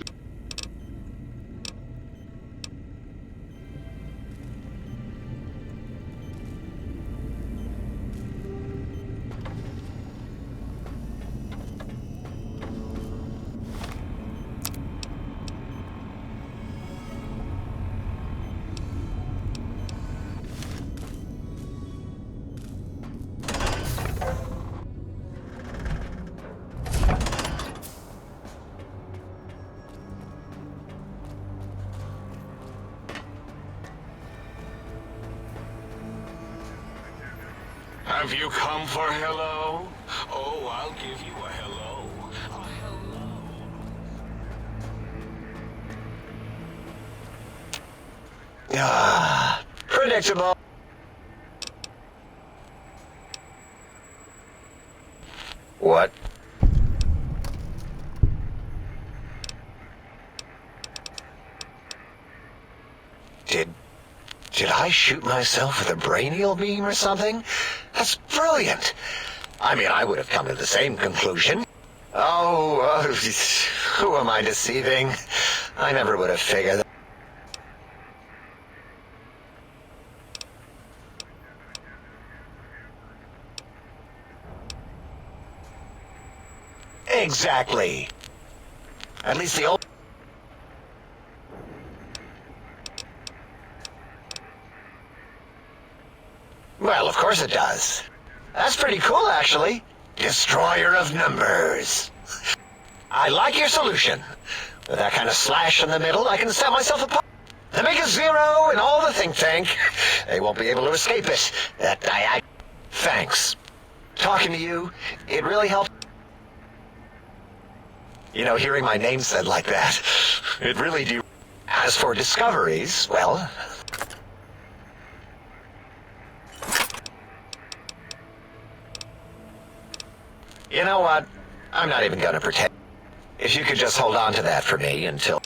Have you come for hello? Oh, I'll give you a hello. A hello. Predictable. What? Did I shoot myself with a brainial beam or something? That's brilliant. I mean, I would have come to the same conclusion. Oh, who am I deceiving? I never would have figured that. Exactly. At least the old... Well, of course it does. That's pretty cool, actually. Destroyer of numbers. I like your solution. With that kind of slash in the middle, I can set myself apart. The big zero and all the think tank. They won't be able to escape it. That Thanks. Talking to you, it really helped. You know, hearing my name said like that, it really do. As for discoveries, well... You know what? I'm not even gonna pretend. If you could just hold on to that for me until...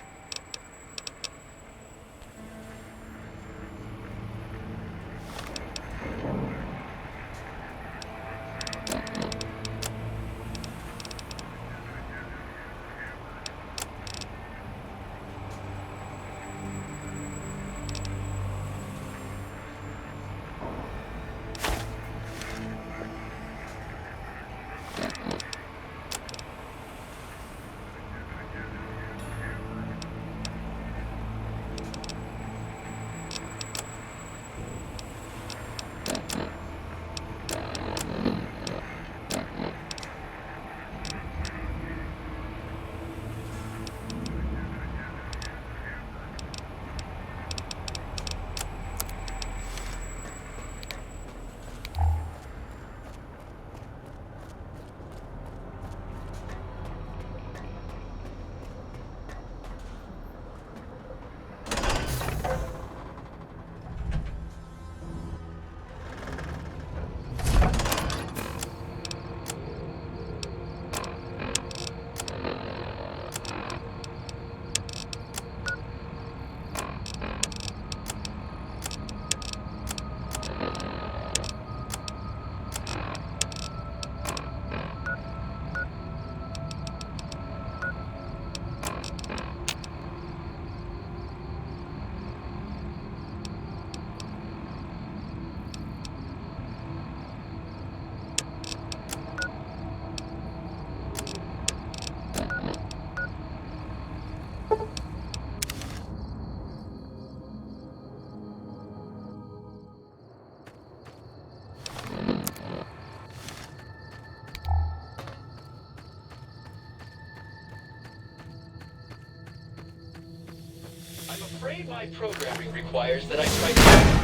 I'm afraid my programming requires that I try to...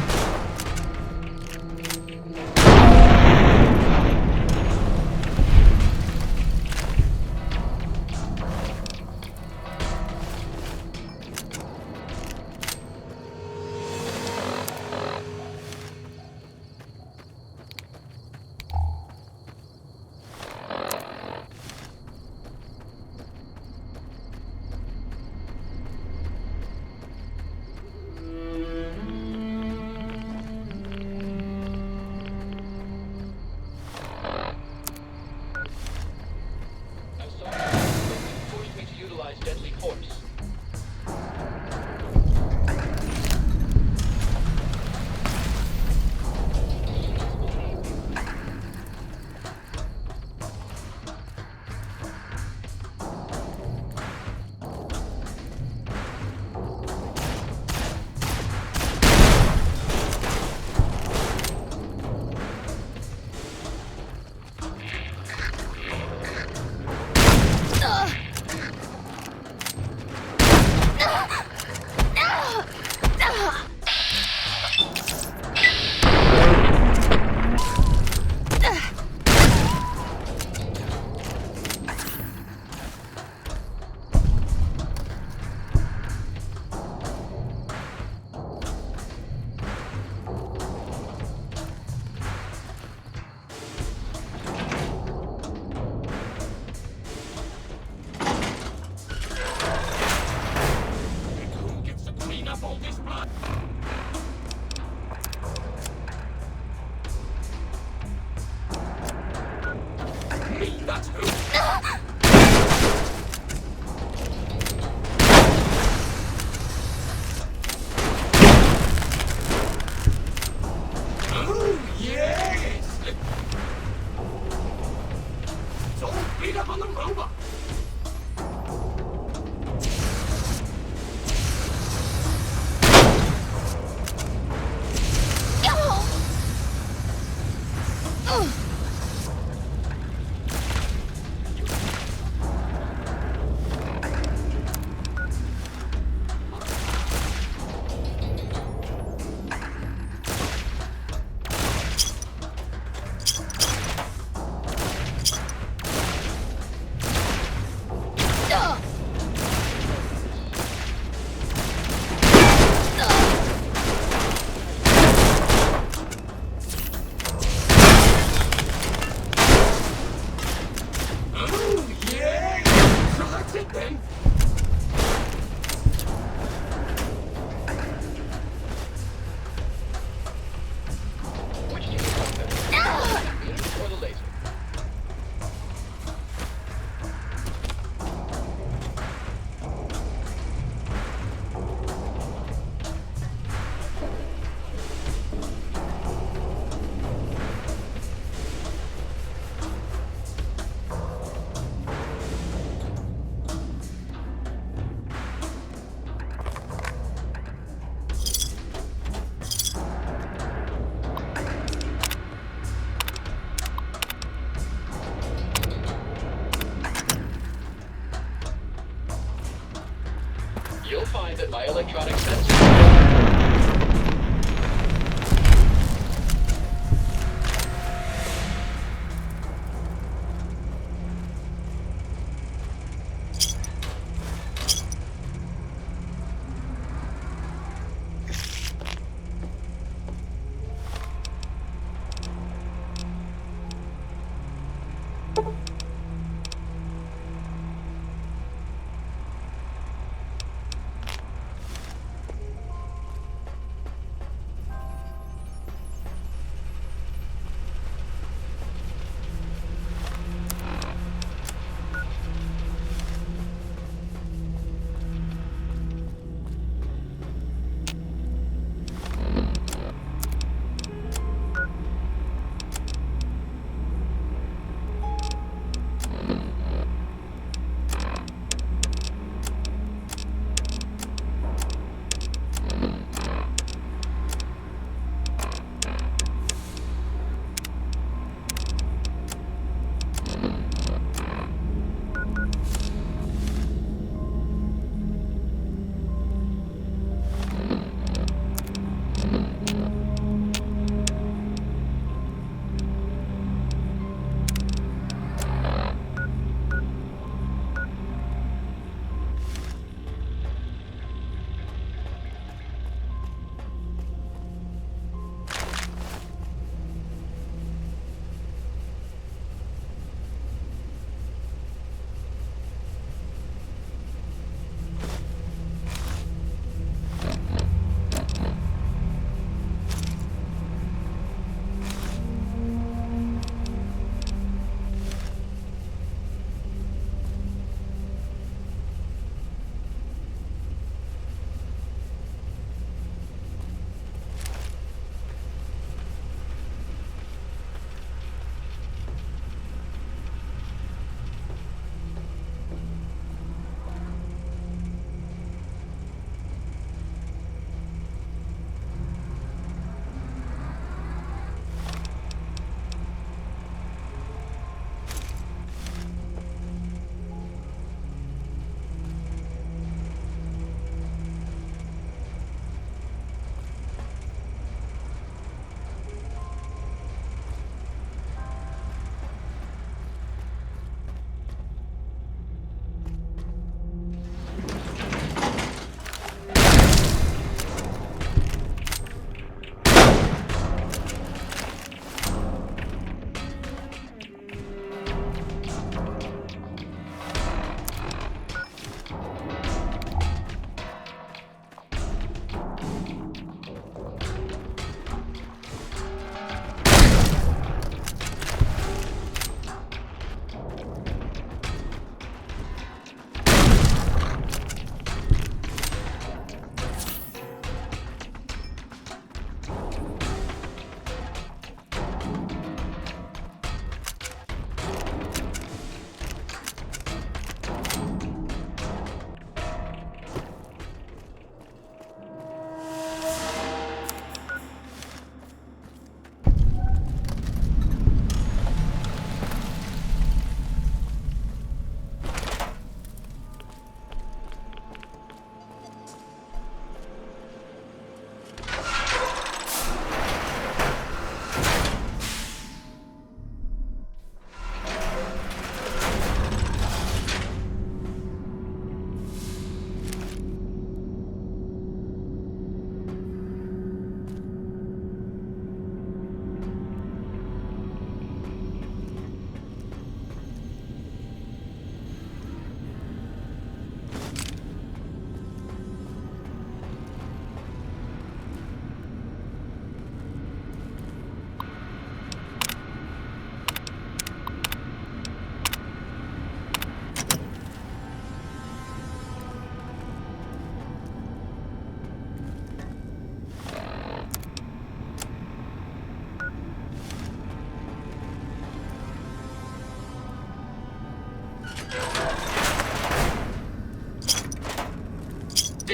You'll find that my electronic sensors...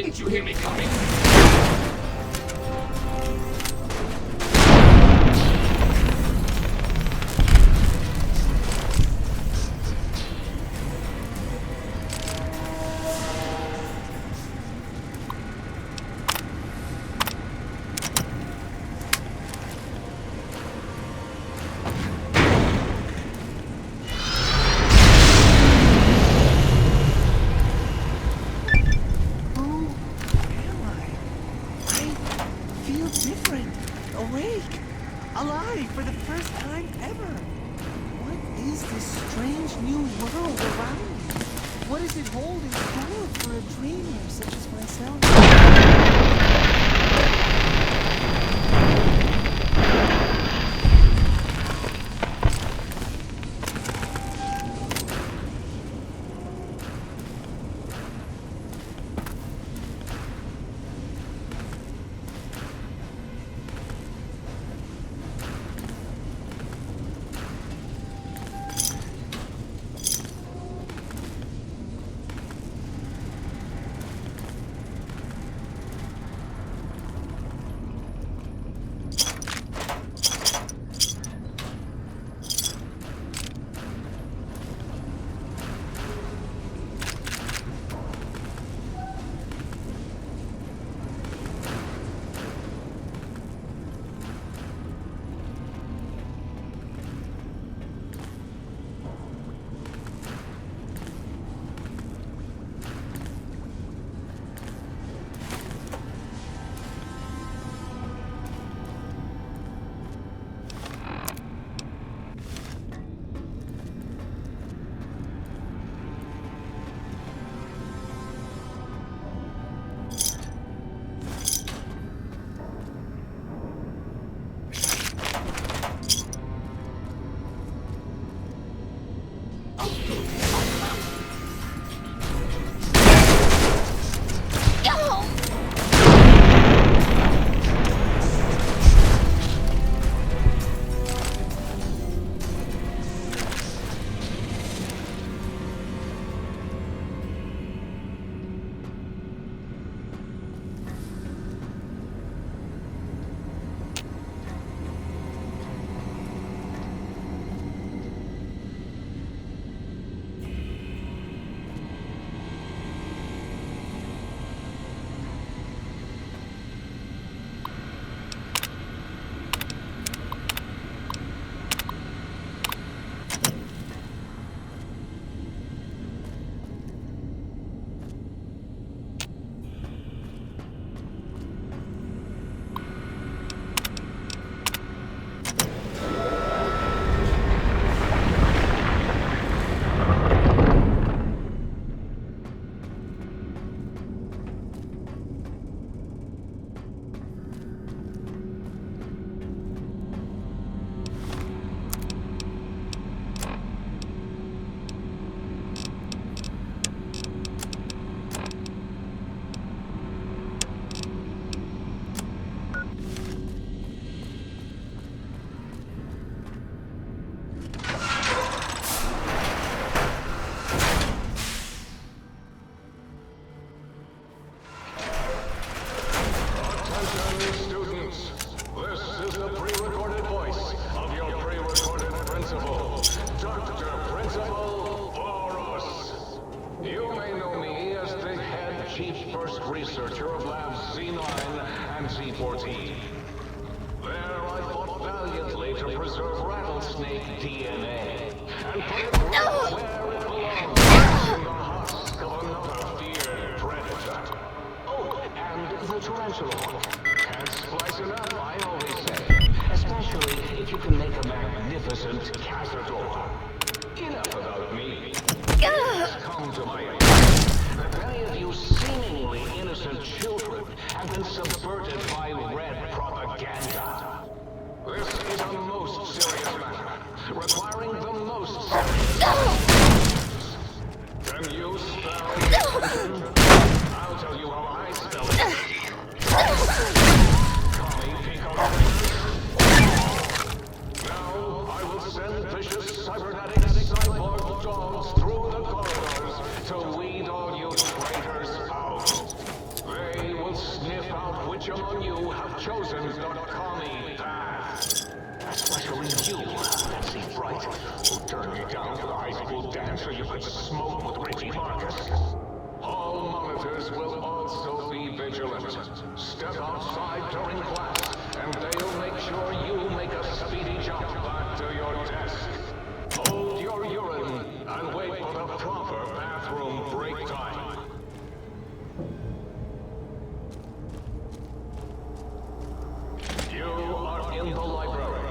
Didn't you hear me coming? Alive for the first time ever. What is this strange new world around me? What does it hold in store for a dreamer such as myself? And you, Betsy Bright, who turned me down for the high school dance so you could smoke with Reggie Marcus. All monitors will also be vigilant. Step outside during class, and they'll make sure you make a speedy jump back to your desk. Hold your urine and wait for the proper bathroom break time. You are in the library.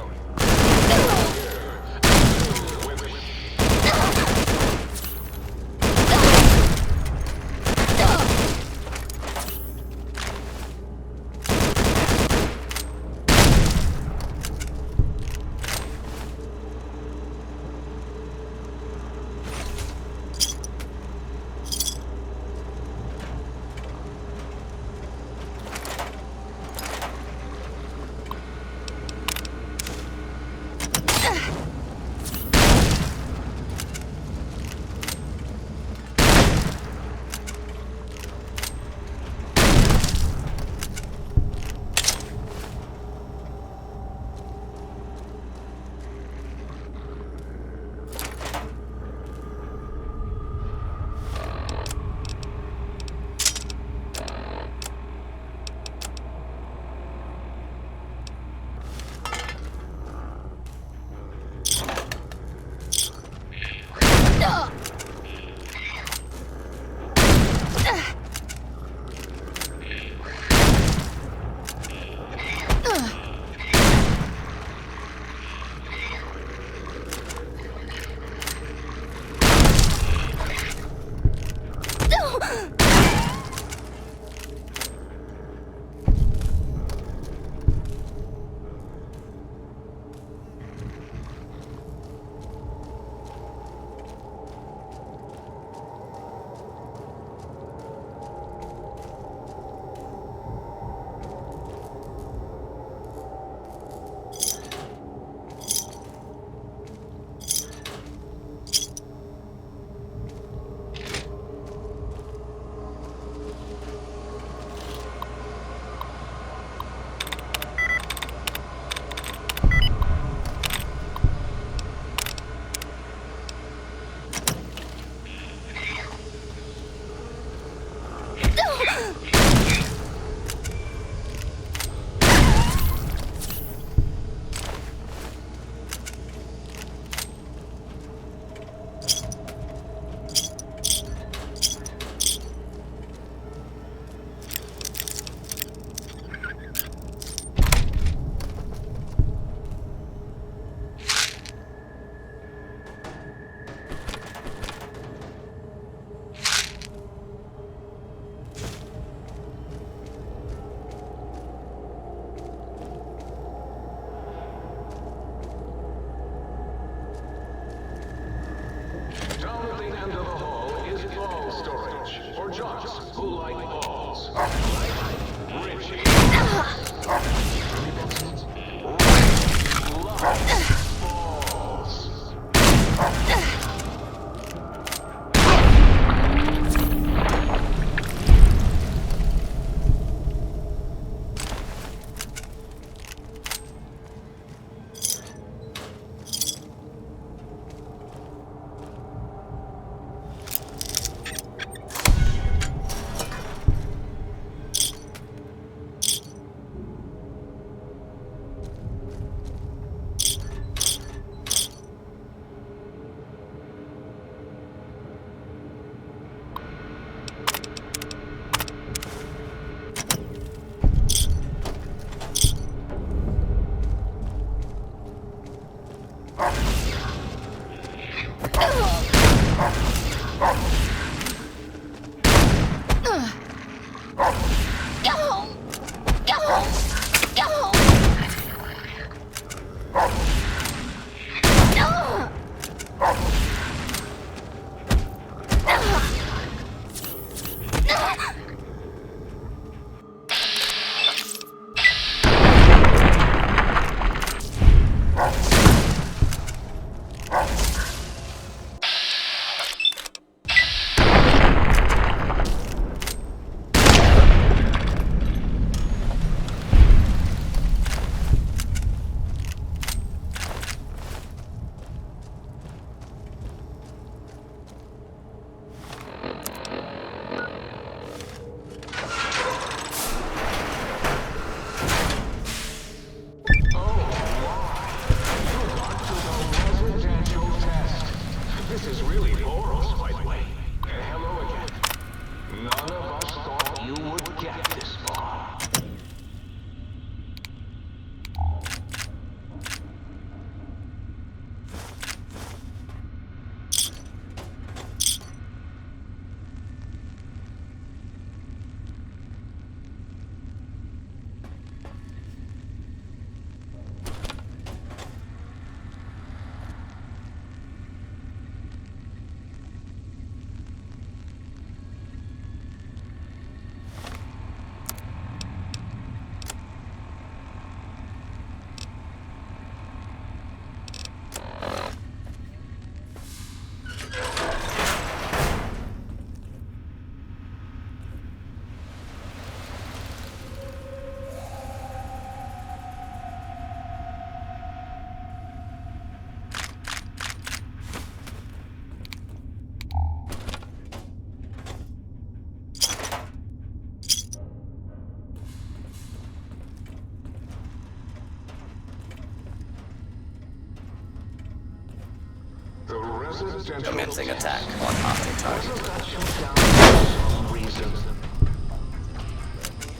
Commencing attack on hostile target.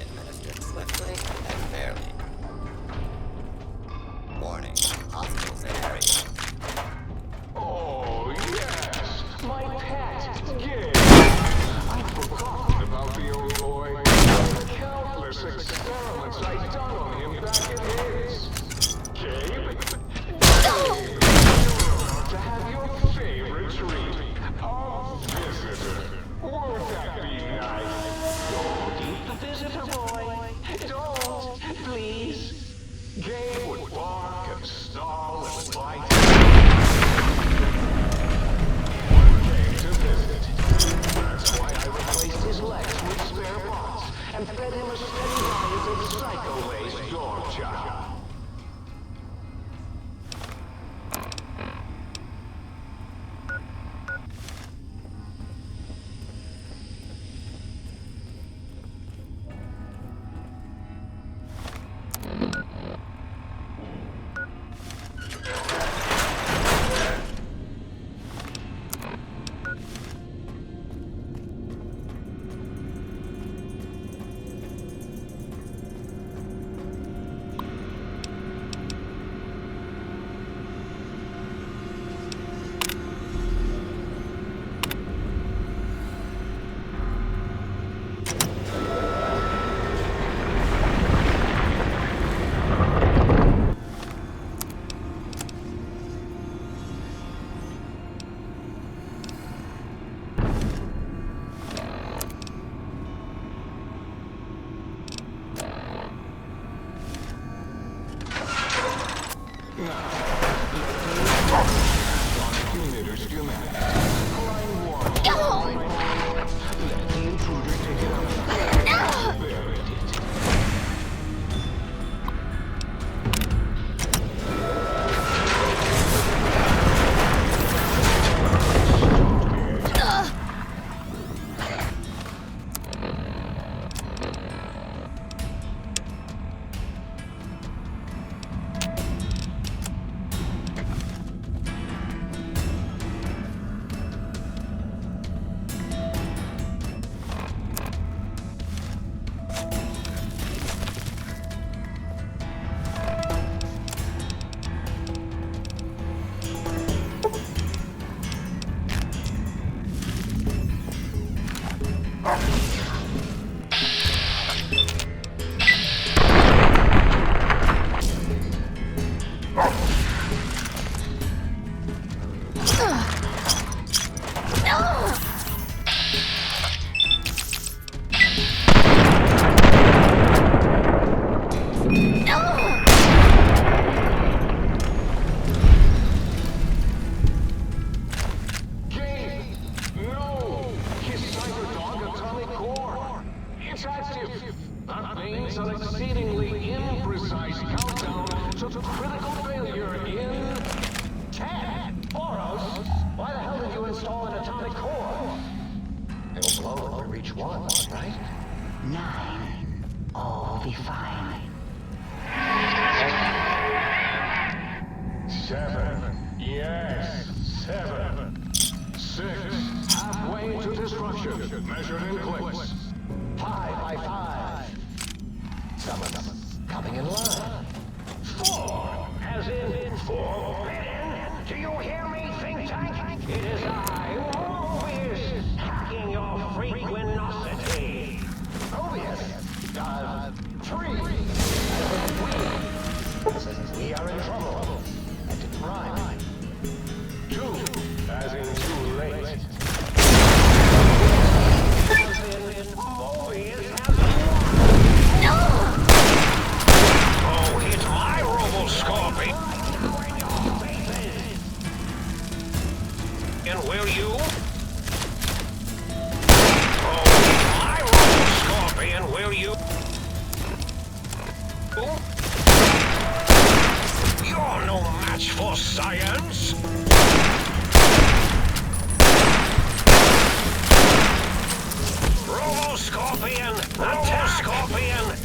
Administered swiftly and fairly. Warning, hostiles in area. Oh, yes! My pet, Gabe! I forgot about the old boy. The countless experiments I'd done on him back in his... Gabe? To have your favorite treat, a visitor. Won't that be nice? Don't eat the visitor, boy. Don't, please. Gabe would bark and snarl and bite. One came to visit. That's why I replaced his legs with spare parts and fed him a steady diet of psycho-laced dog chow. That means an exceedingly imprecise countdown to critical failure in 10. Boros, why the hell did you install an atomic core? It'll blow when we reach 1, right? 9. All will be fine. 7. Yes, 7. 6. Halfway to destruction, measured in clicks. 5 by 5. Someone's coming in line. 4, as in forbidden. Do you hear me, think tank? It is I, Mobius, hacking your freaquinosity. Mobius, 3, as in we are in trouble. And in rhyme. 2, as in too late. Mobius has won. Oh, it's my Roboscorpion. And will you? Oh, it's my Roboscorpion, will you? You're no match for science. Roboscorpion,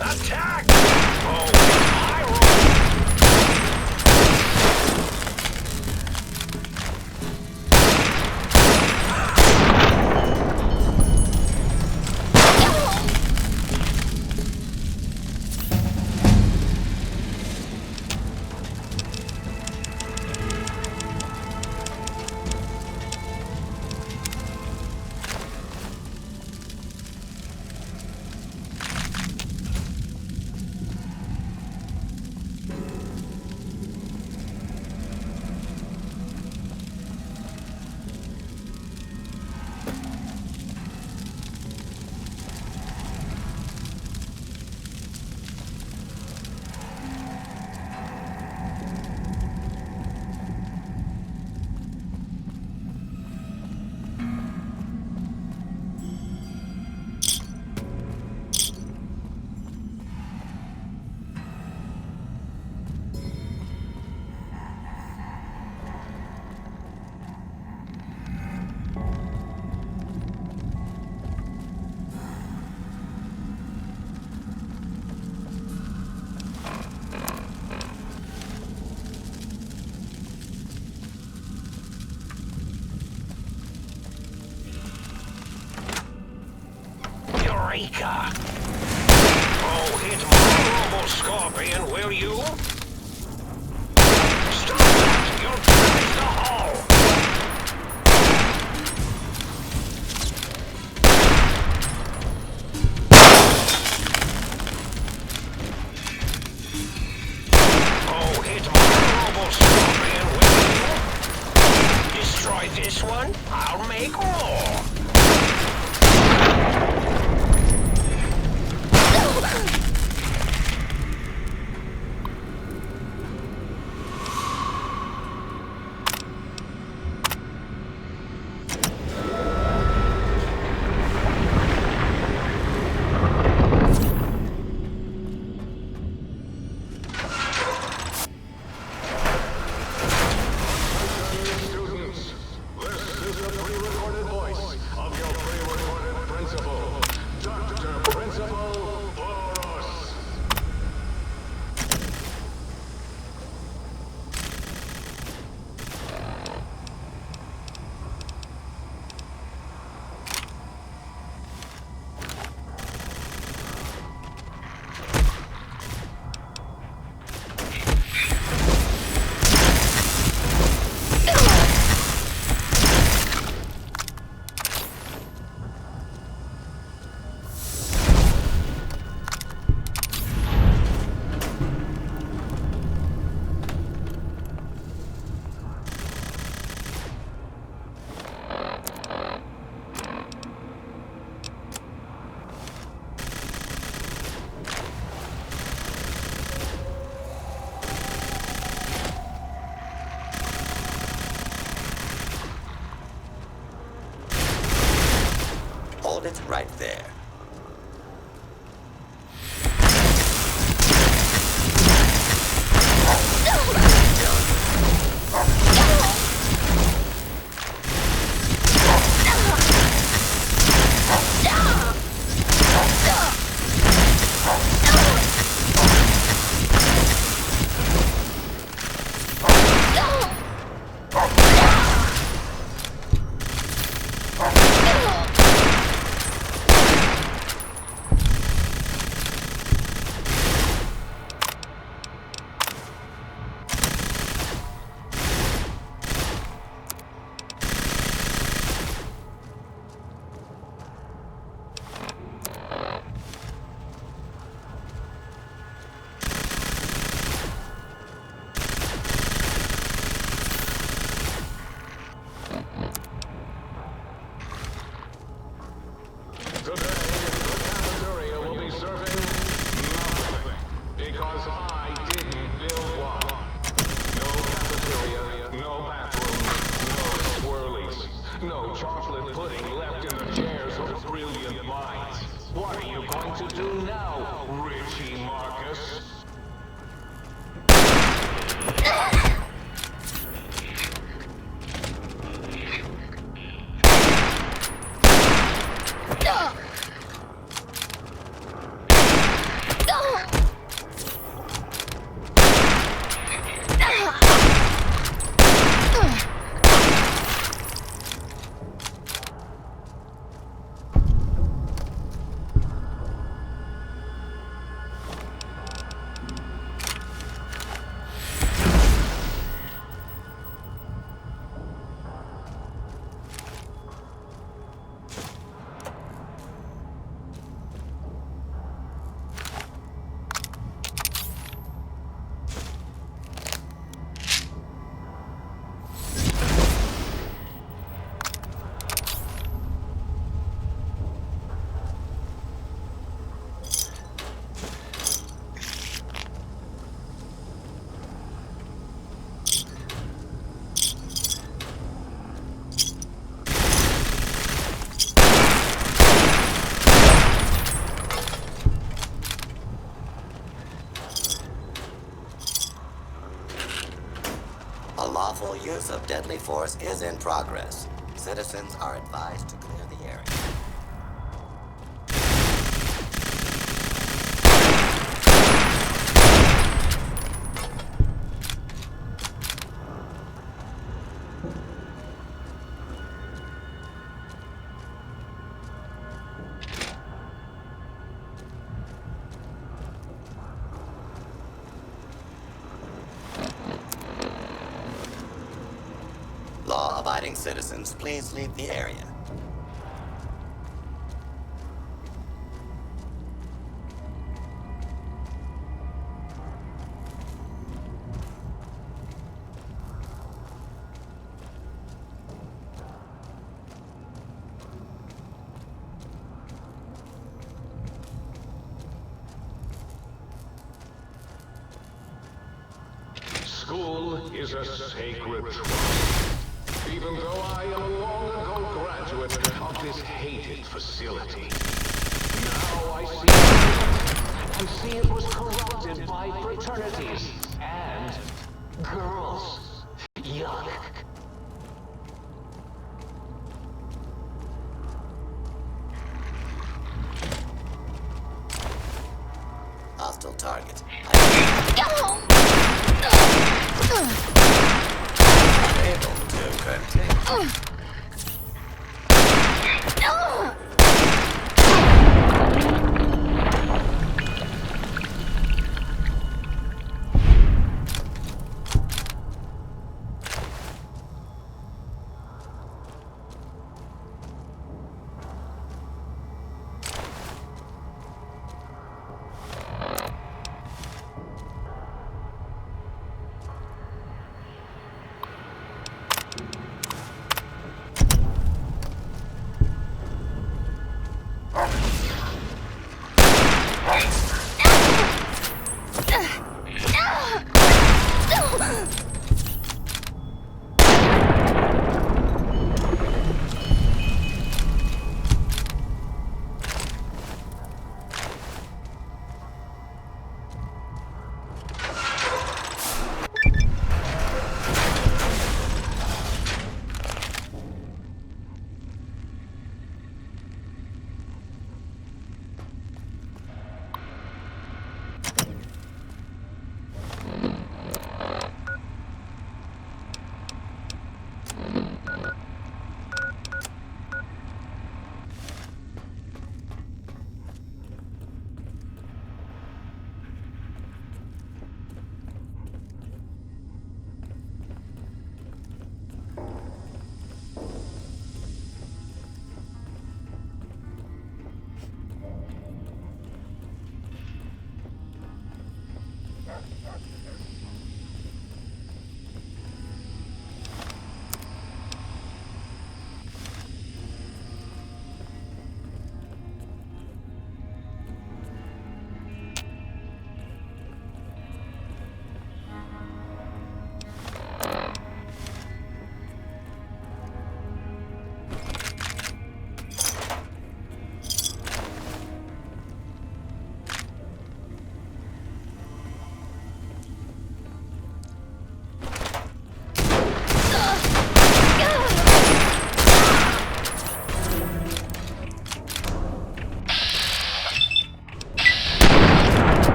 attack! Oh, my Breaker. Oh, hit my Robo-Scorpion, will you? Stop that! You'll damage the hull! Oh, hit my Robo-Scorpion, will you? Destroy this one, I'll make more! Hold it right there. No chocolate pudding left in the chairs of brilliant minds. What are you going to do now, Richie Marcus? Lawful use of deadly force is in progress. Citizens are advised to clear the area. Law-abiding citizens, please leave the area. School is a sacred trust. Even though I am a long-ago graduate of this hated facility. Now I see it was corrupted by fraternities and girls. Yuck. Hostile target. Able to continue.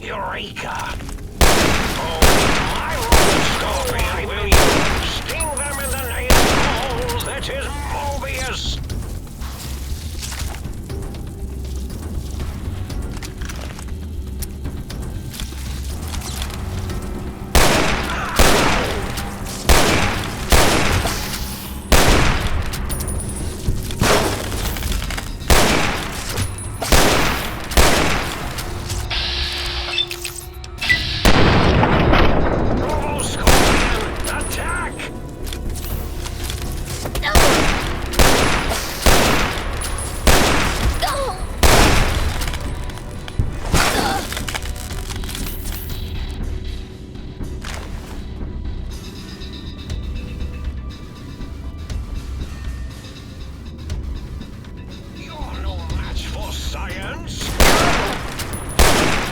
Eureka! Oh, my Robo-Scorpion, will you sting them in the name of all that is Mobius?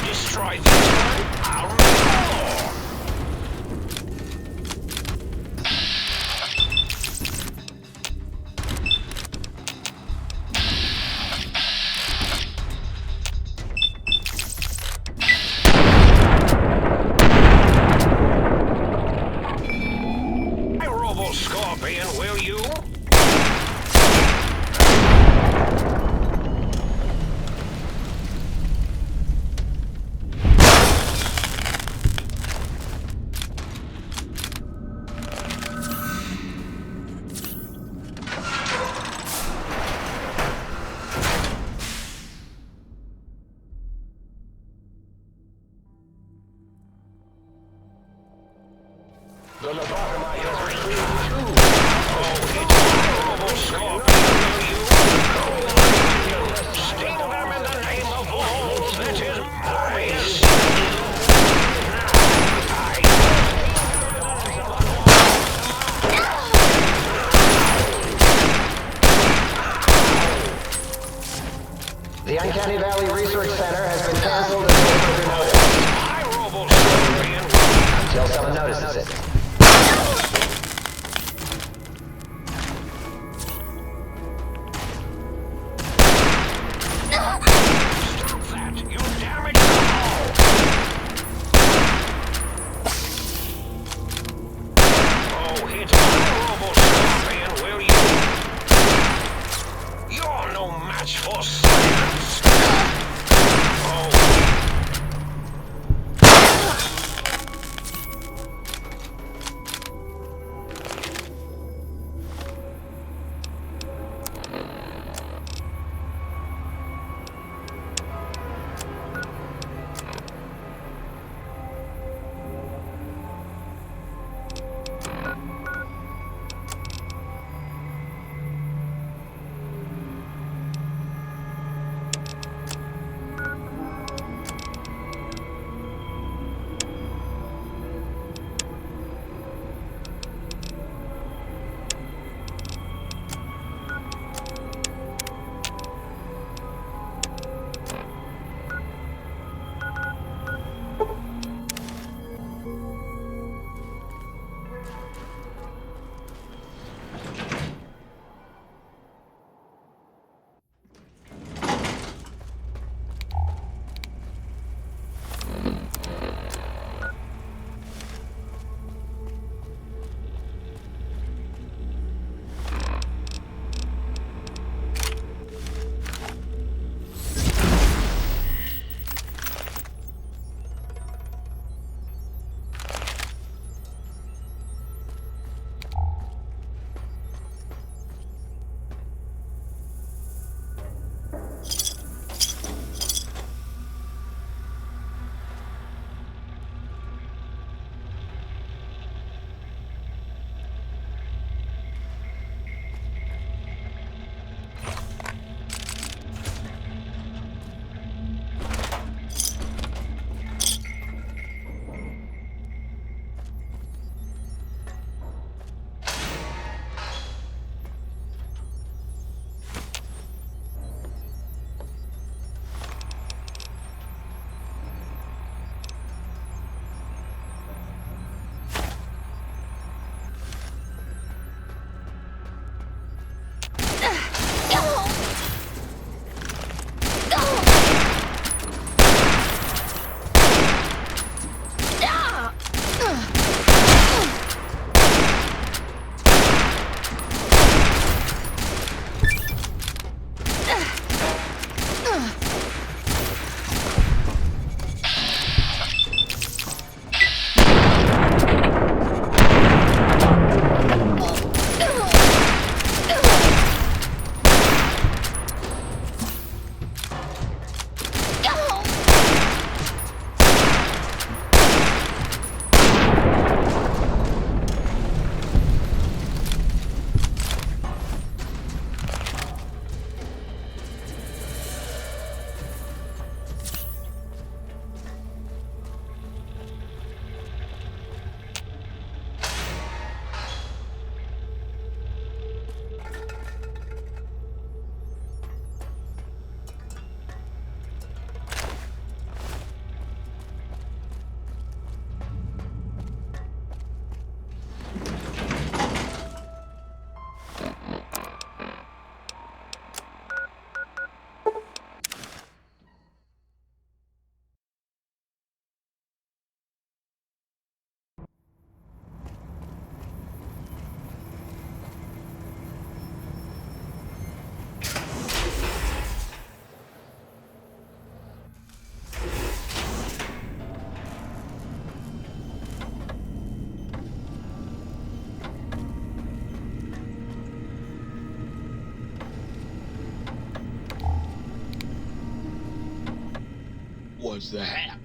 Destroy this one, I'll make more! My Robo-Scorpion, will you? The lobotomite has retrieved two. Oh, it's my Robo-Scorpion, will you? Sting them in the name of all that is Mobius. The Uncanny Valley Research Center has been canceled until further notice. My Robo-Scorpion. Until someone notices it. Stop that! You damaged them all! Oh, hit my Robo-Scorpion, will you? You're no match for science! Oh. was the hat.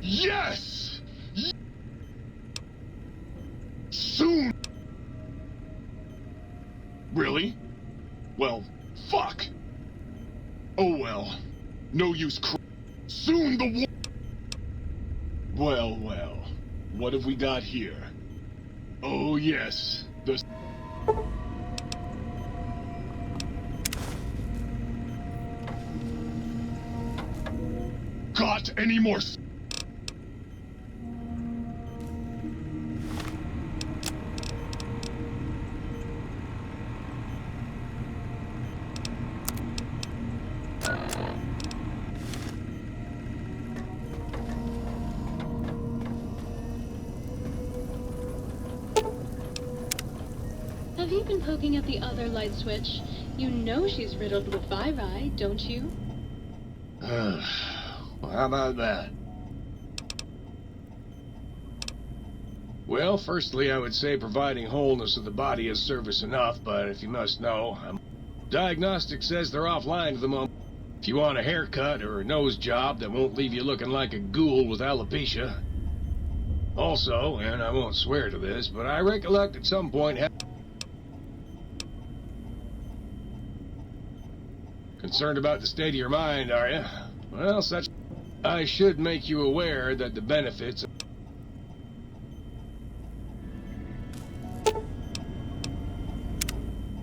Yes! Soon! Really? Well, fuck! Oh well. No use soon the war. Well. What have we got here? Oh yes, the... Got any more... Have you been poking at the other light switch? You know she's riddled with viri, don't you? Well, how about that? Well, firstly, I would say providing wholeness of the body is service enough, but if you must know, diagnostic says they're offline at the moment. If you want a haircut or a nose job that won't leave you looking like a ghoul with alopecia. Also, and I won't swear to this, but I recollect at some point concerned about the state of your mind, are you? Well, such... I should make you aware that the benefits...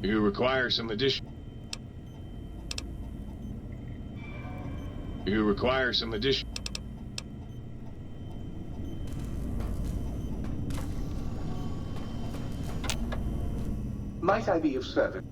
You require some addition... You require some addition... Might I be of service?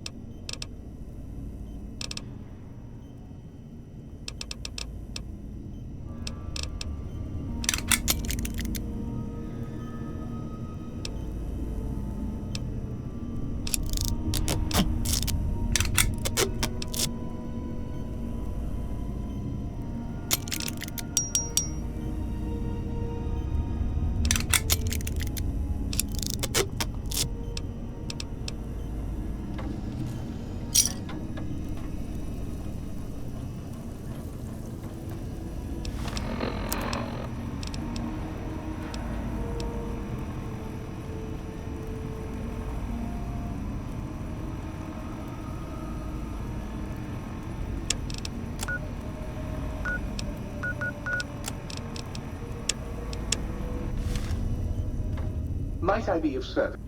Might I be of service?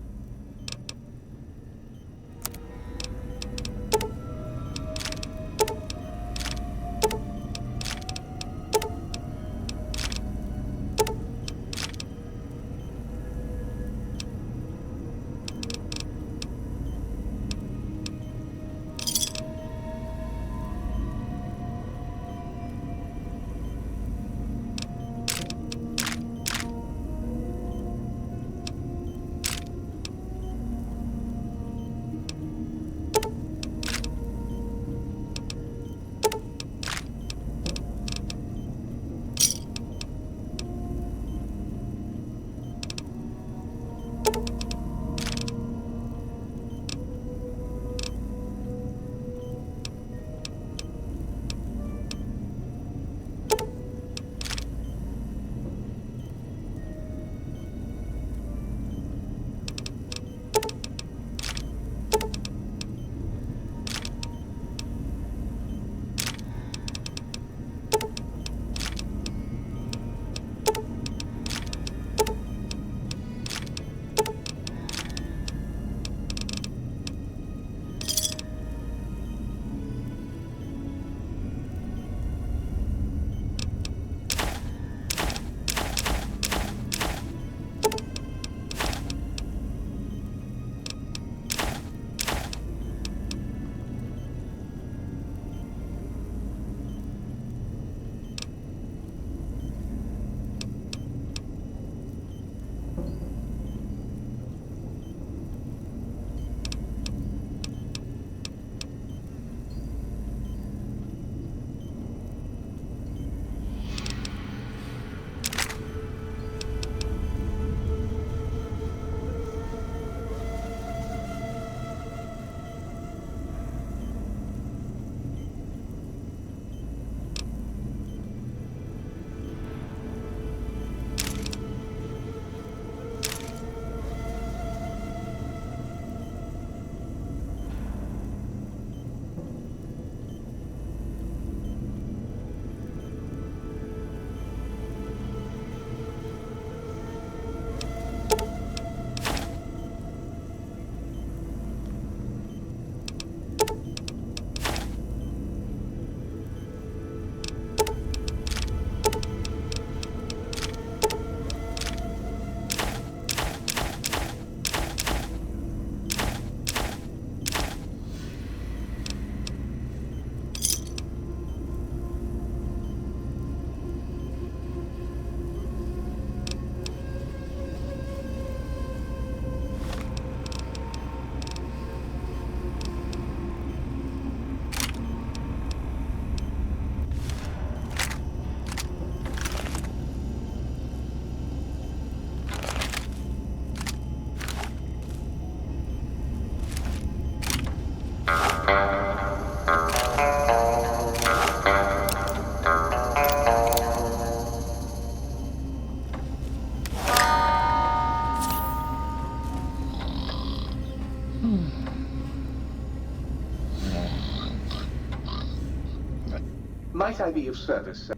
Might I be of service, sir?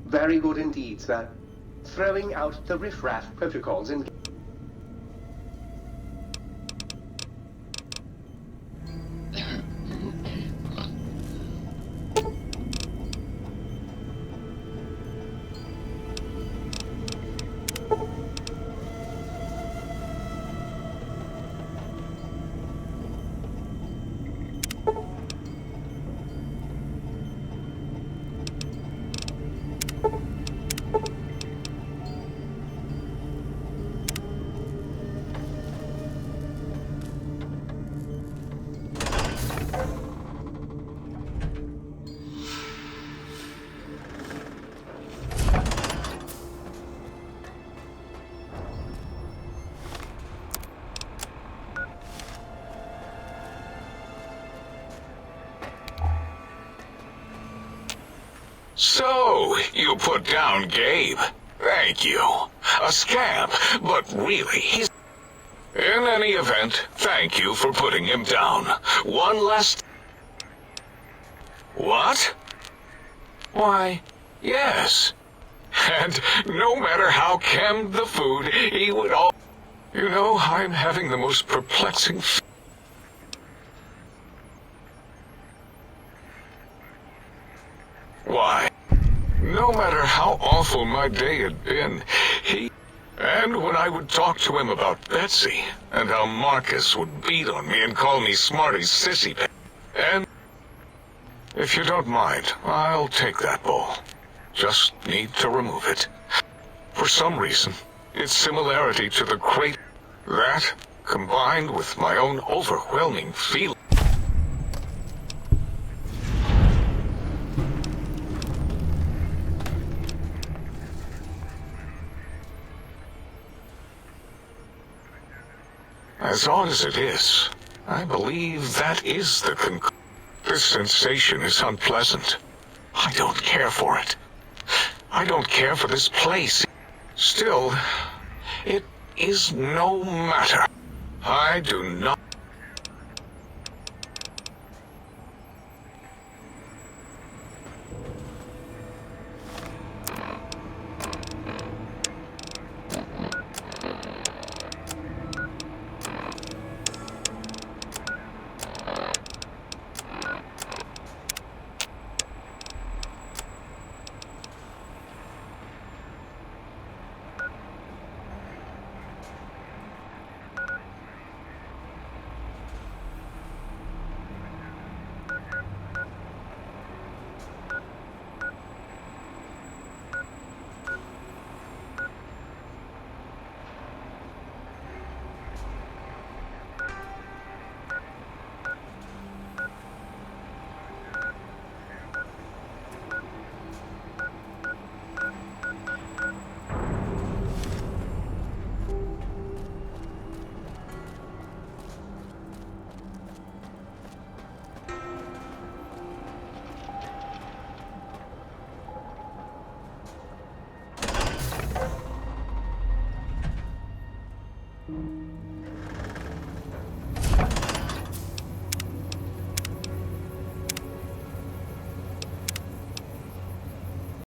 Very good indeed, sir. Throwing out the riffraff protocols in... So, you put down Gabe. Thank you. A scamp, but really, he's... In any event, thank you for putting him down. One last... What? Why, yes. And no matter how chemmed the food, he would all... You know, I'm having the most perplexing... Why? No matter how awful my day had been, he... And when I would talk to him about Betsy, and how Marcus would beat on me and call me Smarty Sissy, and... If you don't mind, I'll take that bowl. Just need to remove it. For some reason, its similarity to the crate... That, combined with my own overwhelming feeling... As odd as it is, I believe that is the conclusion. This sensation is unpleasant. I don't care for it. I don't care for this place. Still, it is no matter. I do not...